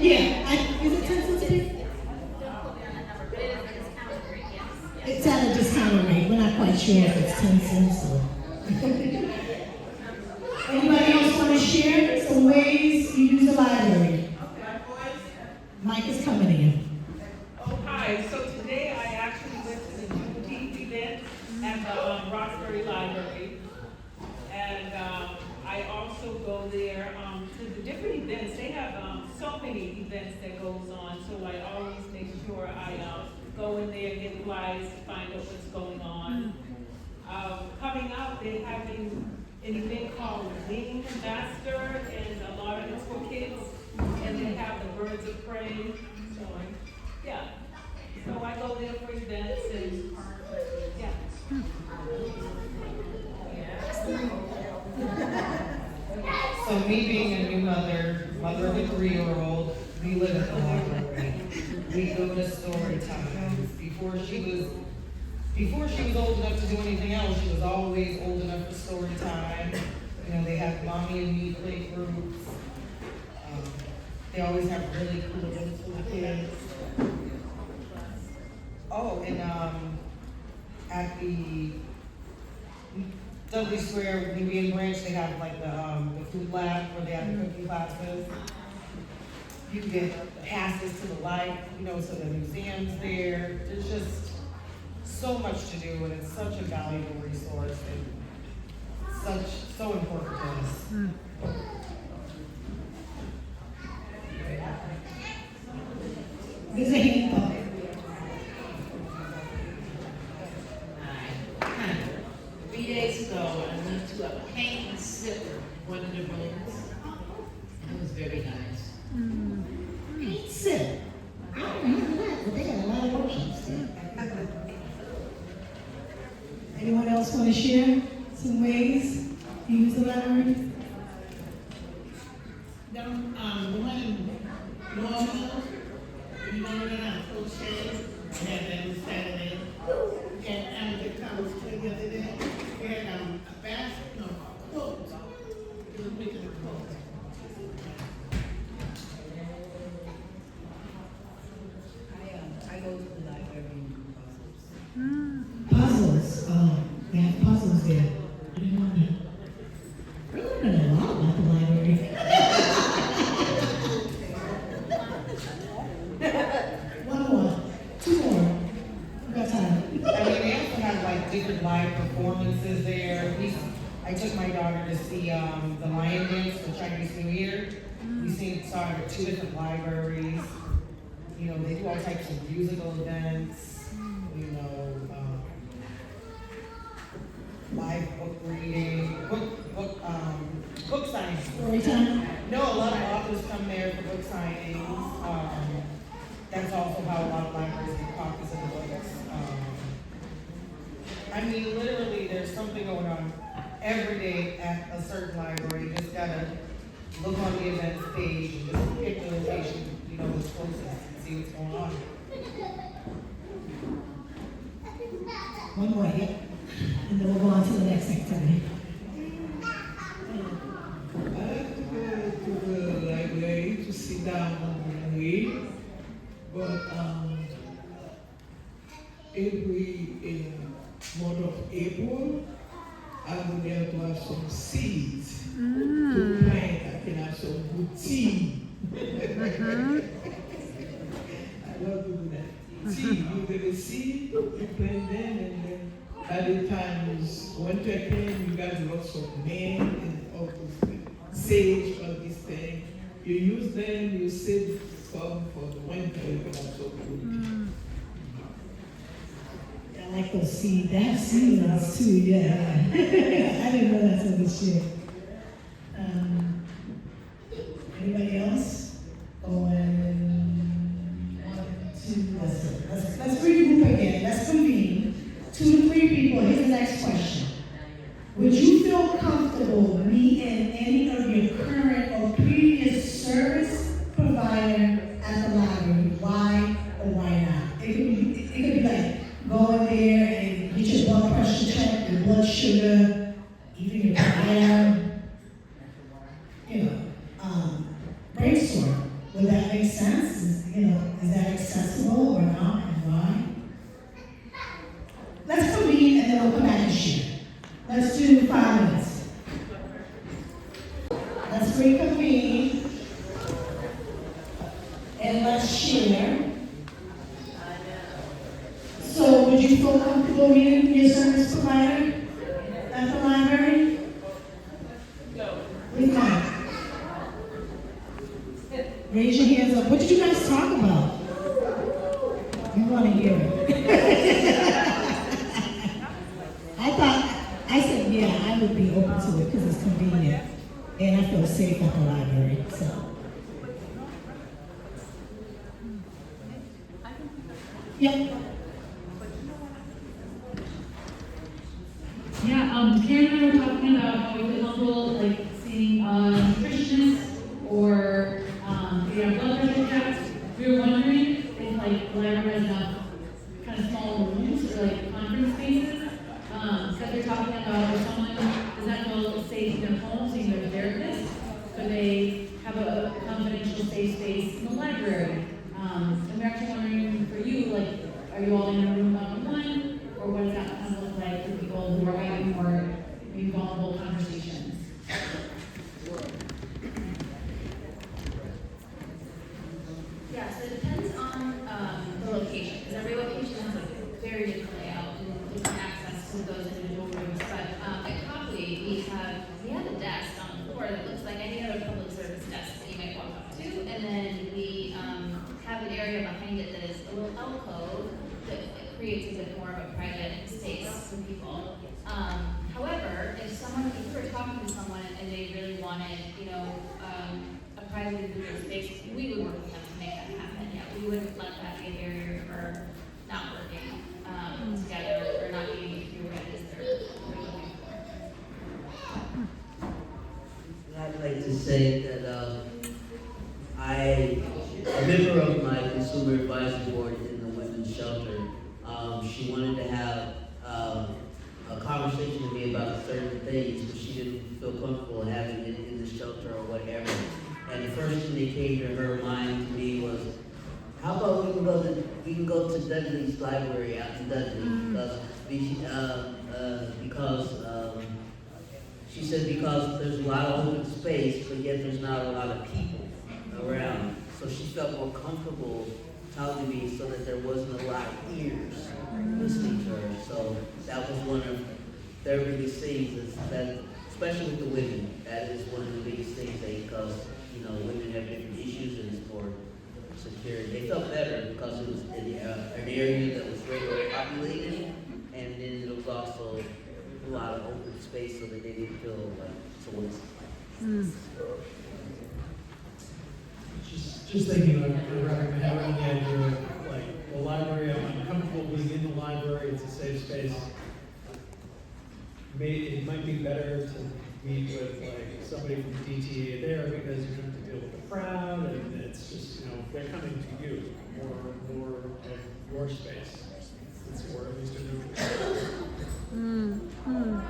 Yeah, is it 10 cents a piece? It's at a discounted rate. We're not quite sure if it's 10 cents or. Anybody else want to share some ways you use the library? Mike is coming in. Oh, hi. So today I actually went to the Juneteenth event at the Roxbury Library. And I also go there to the different events. They have so many events that goes on. So I always make sure I go in there, get flyers to find out what's going on. Coming up, they're having an event called Wing Master, and a lot of it's for kids. And they have the Birds of Prey. So, yeah. So I go there for events and, yeah. So me being a new mother of a 3-year-old, we live at the library. We go to story times. Before she was old enough to do anything else, she was always old enough for story time. You know, they have mommy and me play groups. They always have really cool events for the kids. Oh, and at the Dudley Square, Indian Branch, they have like the food lab where they have the cooking classes. You can get passes to the to the museums there. There's just so much to do, and it's such a valuable resource and so important to us. There's a hand up. Hi. 3 days ago, I went to a paint and sip one of the rooms. It was very nice. Paint sip. I don't remember that, but they got a lot of options there. Anyone else want to share some ways you use the library? The one normal, you know that I'm crocheting, I had that on Saturday. And the conversation the other day, we had a basket, no, a quote. It was making a quote. I go to the library and do puzzles. Puzzles. Oh, they have puzzles there. I didn't know that. We're learning a lot about the library. One more. 2 more. We got time. I mean, they also have like different live performances there. I took my daughter to see the Lion Dance for Chinese New Year. Saw it at 2 different libraries. You know, they do all types of musical events. You know, live book reading, book signings. Story time? No, a lot of authors come there for book signings. That's also how a lot of libraries get copies of the books. I mean, literally, there's something going on every day at a certain library. You just gotta look on the events page and just pick the location, you know, that's closest and see what's going on. One more, yeah. And then we'll go on to the next activity. I like to go to the library to sit down and read, but every month of April, I would have to have some seeds to plant. I can have some good tea. I love to do that. Tea, you get a seed, you plant them, and then by the time it's winter came, you got lots of mint and all those things. Sage, all these things. You use them, you save some for the winter, you can have some good. I like those seeds. They have seeds too, yeah. I didn't know that's what this year. Anybody else? Let's regroup again. Let's convene. 2 to 3 people. Here's the next question. Would you feel comfortable meeting any of your current or previous service providers sense? Is that accessible or not, and why? Let's convene and then we'll come back and share. Let's do 5 minutes. Let's reconvene and let's share. So would you feel comfortable reading your service provider at the library? No. Read that. Raise your hands up. What did you guys talk about? We want to hear it. I said, yeah, I would be open to it because it's convenient and I feel safe at the library, so. Yep. Yeah, Karen and I were talking about how we feel comfortable, like, seeing nutritionists or blood pressure checks. We were wondering if, like, the library has enough kind of small rooms or, like, conference spaces. Because they're talking about if someone does not feel safe in their home, seeing their therapist, could they have a confidential safe space in the library? And we're actually wondering for you, like, are you all in a room one-on-one, or what does that kind of look like for people who are having more maybe vulnerable conversations? Yeah, so it depends on the location, because every location has a very different layout and different access to those individual rooms. But at Copley, we have a desk on the floor that looks like any other public service desk that you might walk up to, and then we have an area behind it that is a little alcove that creates a bit more of a private space for people. However, if you were talking to someone and they really wanted, a private individual space, we would work with them to make that happen. Yeah, we wouldn't let that be a barrier for not working together or not being able to do what it is they're looking for. I'd like to say that I'm a member of my consumer advisory board in the women's shelter. She wanted to have a conversation with me about certain things, but she didn't feel comfortable having it in the shelter or whatever. And the first thing that came to her mind to me was, how about we can go to Dudley's library out in Dudley, because she said because there's a lot of open space, but yet there's not a lot of people around. So she felt more comfortable talking to me so that there wasn't a lot of ears listening to her. So that was one of their biggest things, is that, especially with the women, that is one of the biggest things, because women have different issues and it's more security. They felt better because it was in an area that was very populated, and then it was also a lot of open space so that they didn't feel like someone's. Just thinking of having the idea of, like, the library, I'm comfortable being in the library, it's a safe space. It might be better to meet with, like, somebody from DTA there, because you have to deal with the crowd, and it's just, they're coming to you, more of your space. It's or at least a neutral.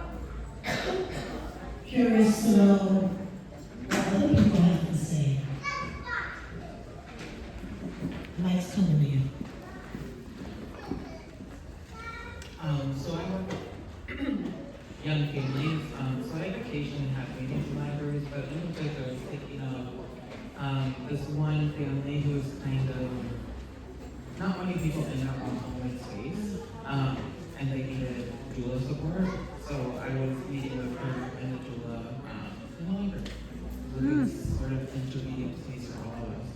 Curious to know what other people have to say. Mike's coming to you. So I work with young families. So I occasionally have meetings in libraries, but in particular, I was thinking of this one family who's kind of not wanting people in their own home space, and they needed doula support. So I was meeting with her and the doula in the library. So it's sort of intermediate space for all of us.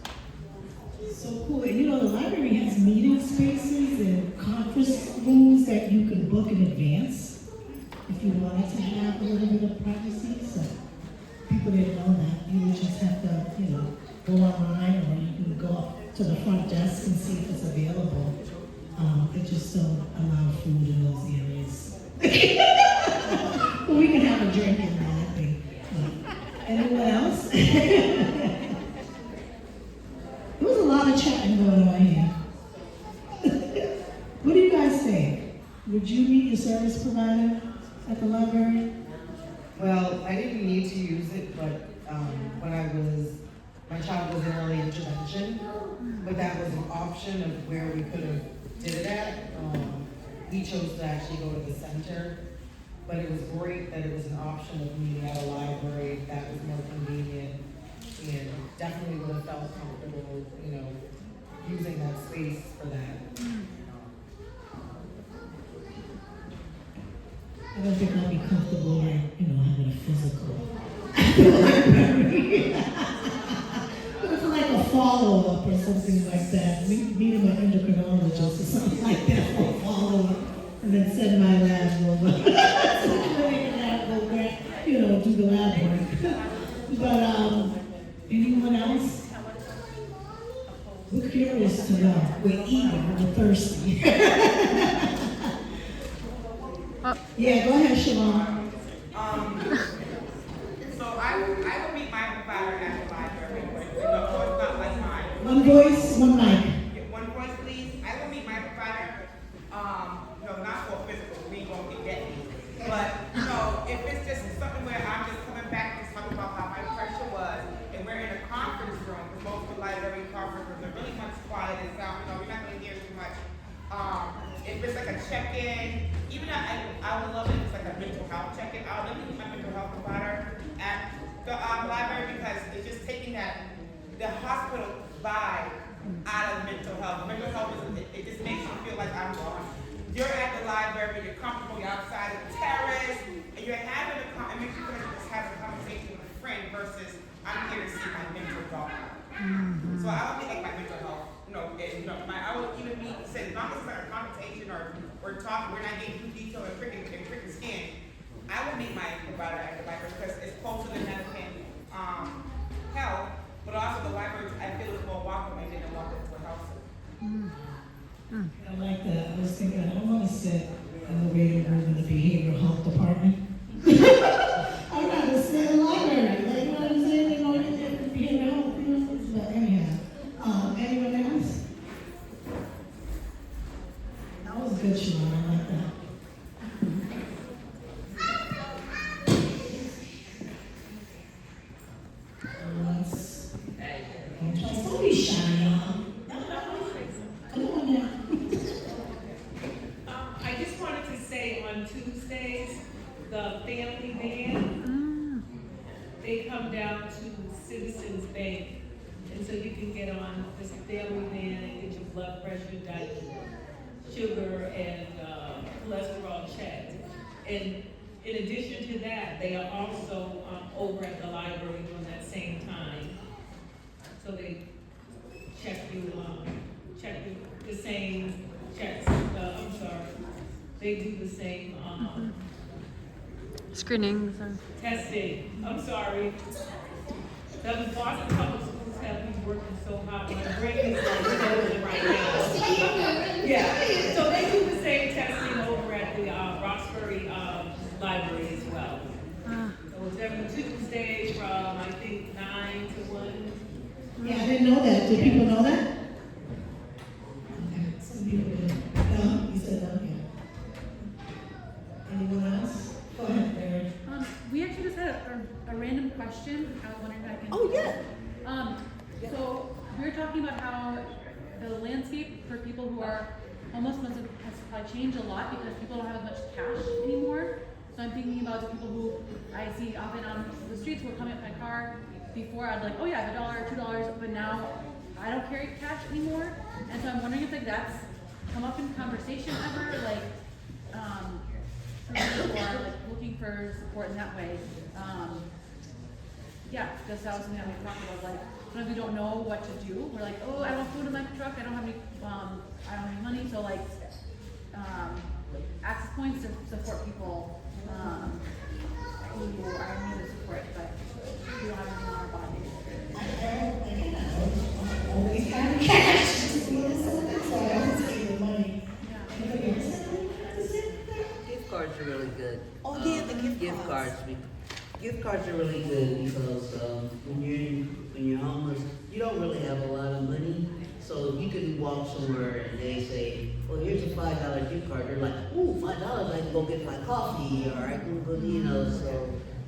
So cool. And the library has meeting spaces and conference rooms that you can book in advance if you wanted to have a little bit of privacy. So people didn't know that. You would just have to, go online, or you can go up to the front desk and see if it's available. They just don't allow food in those areas. But we can have a drink in there, I think. Anyone else? There was a lot of chatting going on here. What do you guys think? Would you meet your service provider at the library? Well, I didn't need to use it, but when My child was in early intervention, but that was an option of where we could have did it at. We chose to actually go to the center, but it was great that it was an option of meeting at a library that was more convenient and definitely would have felt comfortable, you know, using that space for that. I don't think I'll be comfortable, like, you know, having a physical. But it's like a follow-up or something like that, meeting my endocrinologist or something like that for a follow-up, and then send my lab over. So the lab over, you know, do the lab work. But, anyone else? We're curious to know, we're eager, we're thirsty. Yeah, go ahead, Siobhan. So I will meet my provider at the library, so it's not like mine. One voice, one mic. One voice, please. I will meet my provider, no, not for physical, we ain't gonna get that easy. But, you know, if it's just something where I'm just coming back and talking about how my pressure was, and we're in a conference room, because most of the library conference rooms are really much quiet and sound, you know, we're not gonna hear too much. If it's like a check-in, even I would love it if it's like a mental health check-in. I would love to meet my mental health provider at the library, because it's just taking the hospital vibe out of mental health. Mental health it just makes you feel like I'm gone. You're at the library, you're comfortable, you're outside of the terrace, and you're having it makes you feel like you're just having a conversation with a friend versus I'm here to see my mental doctor. So I would think like my mental health. I would even say as long as it's like a conversation or talk, we're not getting too detailed and pricking skin. I would meet my provider at the library because it's closer than Hennepin Health, but also the library I feel is more welcoming than the walk into a health center. I like that. I was thinking, I don't want to sit in the waiting room in the behavioral health department. I'd rather sit in the library. Like, you know what I'm saying? They don't get the behavioral health, you know? But anyhow, anyone else? That was good, Siobhan. I like that. Don't be shy, y'all. Come on now. I just wanted to say on Tuesdays, the family van, they come down to Citizens Bank. And so you can get on this family van and get your blood pressure, diet, sugar, and cholesterol checked. And in addition to that, they are also over at the library during that same time. So they check you the same checks. They do the same screenings. Testing. I'm sorry. That was Boston Public Schools have me working so hard. My brain is like frozen right now. Yeah. So they do the same testing over at the Roxbury Library as well. So it's every Tuesday from I think 9 to 1. Yeah, I didn't know that. Did people know that? Okay. Some people did. No, you said no, yeah. Anyone else? Go ahead, Mary. We actually just had a random question. I was wondering if I can. Oh, yeah. So we were talking about how the landscape for people who are homeless has probably changed a lot because people don't have as much cash anymore. So I'm thinking about the people who I see often on the streets who are coming up my car. Before I'd like, oh yeah, $1, $2, but now I don't carry cash anymore. And so I'm wondering if like that's come up in conversation ever, like for people who are like looking for support in that way. Yeah, because that was something that we talked about. Like sometimes we don't know what to do. We're like, oh, I don't have food in my truck. I don't have any money. So like access points to support people who are in need of support, but we don't have anything on our bodies. I always have cash. So I always give the money. Anybody else have anything? Gift cards are really good. Oh yeah, the Gift cards. Gift cards are really good because when you're homeless, you don't really have a lot of money. So you can walk somewhere and they say, "Well, here's a $5 gift card." They're like, "Ooh, $5! I can go get my coffee, or I can go, you know."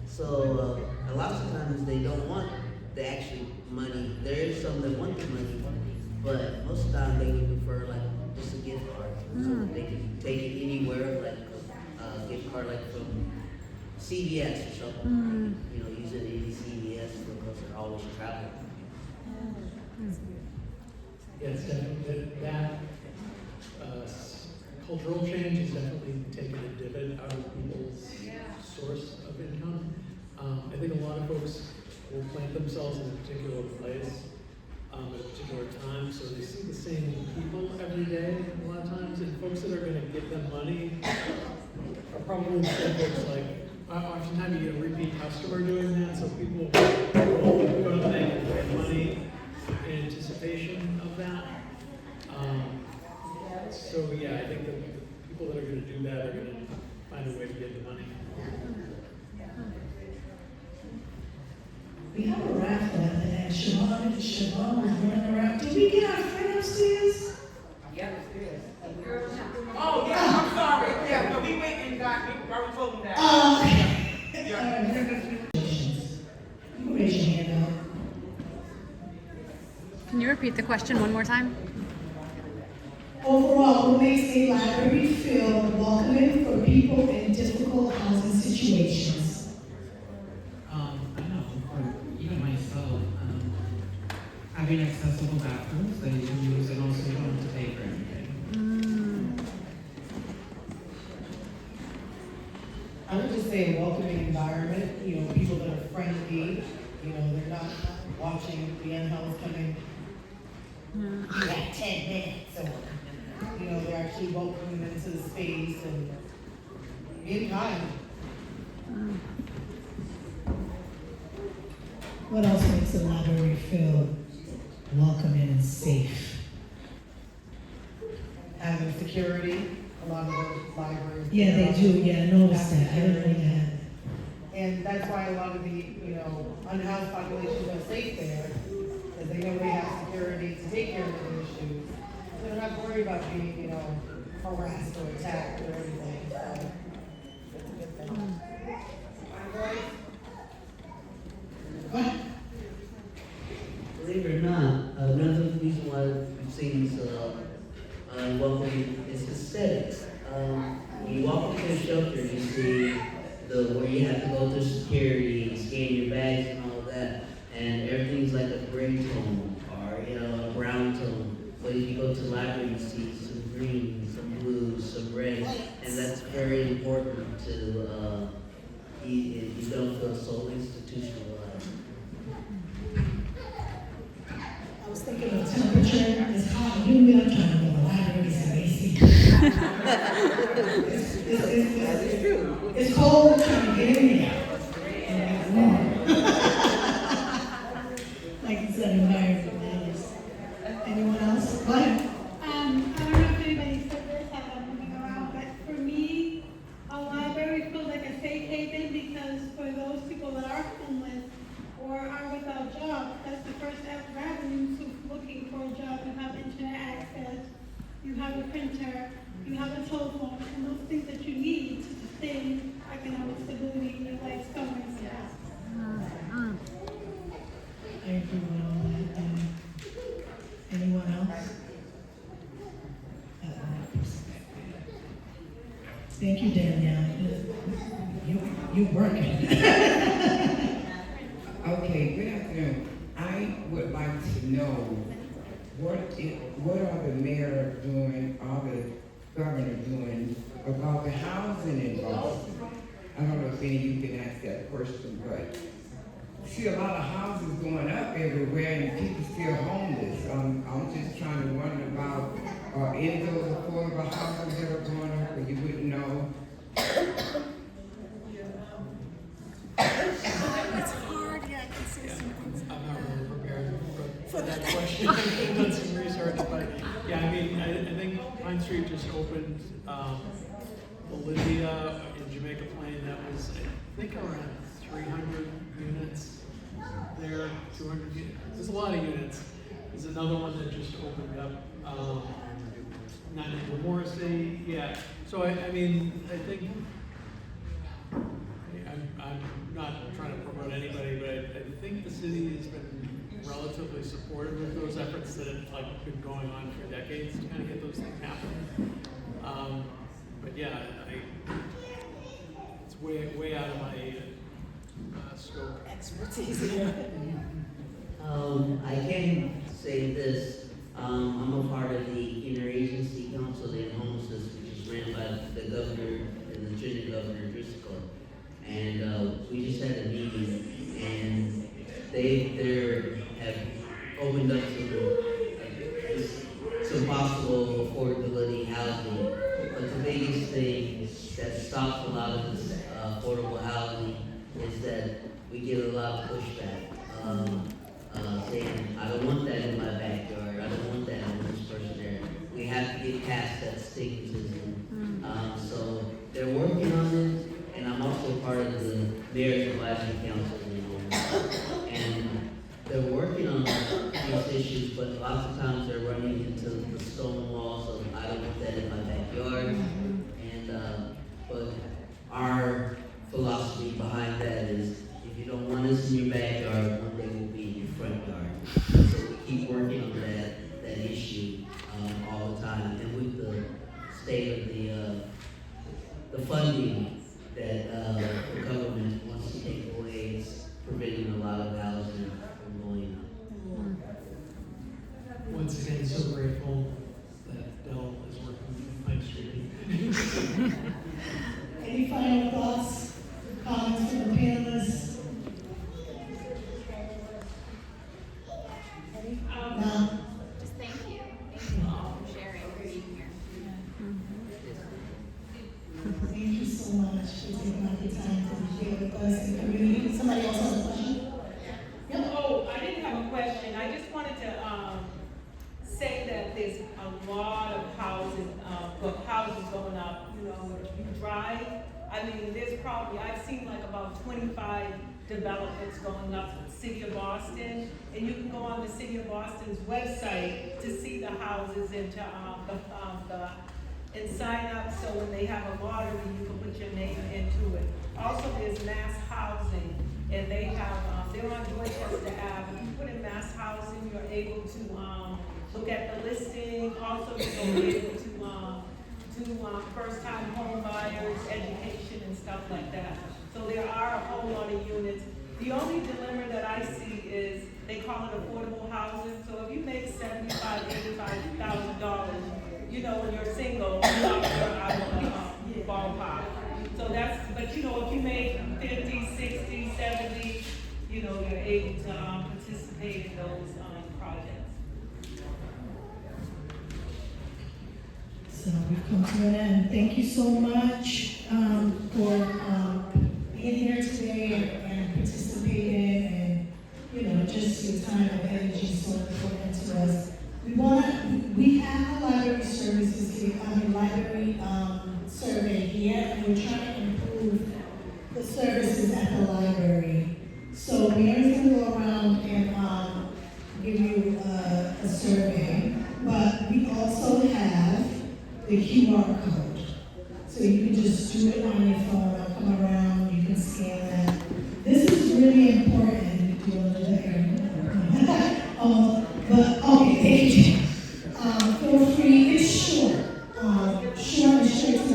So a lot of times they don't want the actual money. There is some that want the money, but most of the time they would prefer like just a gift card. So they can take it anywhere, like a gift card like from CVS or something. You know, use it at any CVS because they're always traveling. Yes, definitely that cultural change is definitely taking a divot out of people's source of income. I think a lot of folks will plant themselves in a particular place at a particular time, so they see the same people every day a lot of times, and folks that are going to give them money are probably the same folks. Like oftentimes you get a repeat customer doing that, so people will go to the bank and pay money in anticipation of that. So yeah, I think that the people that are going to do that are going to find a way to get the money. We have a raffle at the end. Siobhan was running around. Did we get our friend upstairs? Yeah, upstairs. Oh, yeah, I'm sorry. Yeah, no, we went and got, we already told them that. Oh, okay. Yeah. You raise your hand up. Can you repeat the question one more time? Overall, what makes a library feel welcoming for people in difficult housing situations? I know, for even myself, having accessible bathrooms that you can use and also you don't have to pay for anything. I would just say a welcoming environment, you know, people that are friendly, you know, they're not watching the unhealth coming. You got 10 minutes, or, you know, they're actually welcoming them into the space and being kind. What else makes a library feel welcoming and safe? Having security, a lot of the libraries. Yeah, they do. Yeah, I noticed that. I didn't know that. And that's why a lot of the, you know, unhoused populations are safe there, because they know they have security to take care of their issues. They don't have to worry about being, you know, harassed or attacked or anything. So, it's a good thing. Believe it or not, another reason why we've seen this welcoming is aesthetics. When you walk into a shelter, you see where you have to go through security and scan your bags and all that, and everything's like a gray tone or a brown tone. But if you go to the library, you see some green, some blue, some red, and that's very important to you don't feel so institutionalized. I was thinking of temperature. It's hot and humid. I'm trying to go to the library. It's amazing. It's cold. Trying to get in there. And it's warm. Like you said, environment matters. Anyone else? Go ahead. I don't know if anybody said this as I'm moving around, but for me, a library feels like a safe haven because for those people that are homeless or are without jobs, that's the first avenue to looking for a job. You have internet access, you have a printer, you have a telephone, and those things that you need to sustain economic stability in your life somewhere. I agree with all that. Anyone else? Thank you, Danielle. You're working. Okay, good afternoon. I would like to know what are the mayor doing, or the governor doing about the housing in Boston? I don't know if any of you can ask that question, but I see a lot of houses going up everywhere and people still homeless. I'm just trying to wonder about any of those affordable houses that are going up, or you wouldn't know. It's hard, yeah, I can say some things. I'm not really prepared for that question. I've done some research, but yeah, I mean, I think Pine Street just opened, Olivia in Jamaica Plain, that was, I think, around 300 units there, 200 units. There's a lot of units. There's another one that just opened up, not in Morrissey, yeah. So I mean, I think, I I'm not trying to promote anybody, but I think the city has been relatively supportive of those efforts that have like been going on for decades to kind of get those things happening. But yeah, it's way out of my scope. Expertise. I can say this, I'm a part of the Interagency Council on Homelessness, which is ran by the governor and the Lieutenant Governor Driscoll. And we just had a meeting, and they have opened up some possible affordability housing. But the biggest thing that stops a lot of this affordable housing is that we get a lot of pushback. Saying, I don't want that in my backyard, I don't want that homeless person there. We have to get past that stigmatism. So they're working on it, and I'm also part of the Mayor's Advisory Council, and they're working on these issues, but lots of times they're running into the stone walls of, I don't want that in my backyard. And but our philosophy behind that is, if you don't want us in your backyard, one day we'll be in your front yard. So we keep working on that issue all the time. And with the state of the funding that the government wants to take away, it's preventing a lot of housing from going up. Once again, so grateful that Dell is working with Pine Street. Any final thoughts, comments from the panelists? No. Just thank you. Thank you all for sharing, for being here. Thank you so much for taking out the time to be here with us in the community. Somebody else has a question? Yep. Oh, I didn't have a question. I just wanted to say that there's a lot of houses going up. You know, if you drive, I mean, there's probably, I've seen like about 25 developments going up in the city of Boston, and you can go on the city of Boston's website to see the houses and to and sign up, so when they have a lottery, you can put your name into it. Also, there's mass housing, and they have, they're on Dorchester Ave. If you put in mass housing, you're able to look at the listing. Also, you're able to do first-time home buyers, education, and stuff like that. So there are a whole lot of units. The only dilemma that I see is they call it affordable housing. So if you make $75,000, $85,000, you know, when you're single, you're out of the ballpark. So that's, but you know, if you make 50, 60, 70, you know, you're able to participate in those projects. So we've come to an end. Thank you so much for being here today and participating, and you know, just your time and energy is so important to us. We have a library services here, library survey here, and we're trying to improve the services at the library. So Mary's gonna go around and give you a survey, but we also have the QR code. So you can just do it on your phone, or come around, you can scan that. This is really important. Do you want to do that, Erin? But, okay, thank you.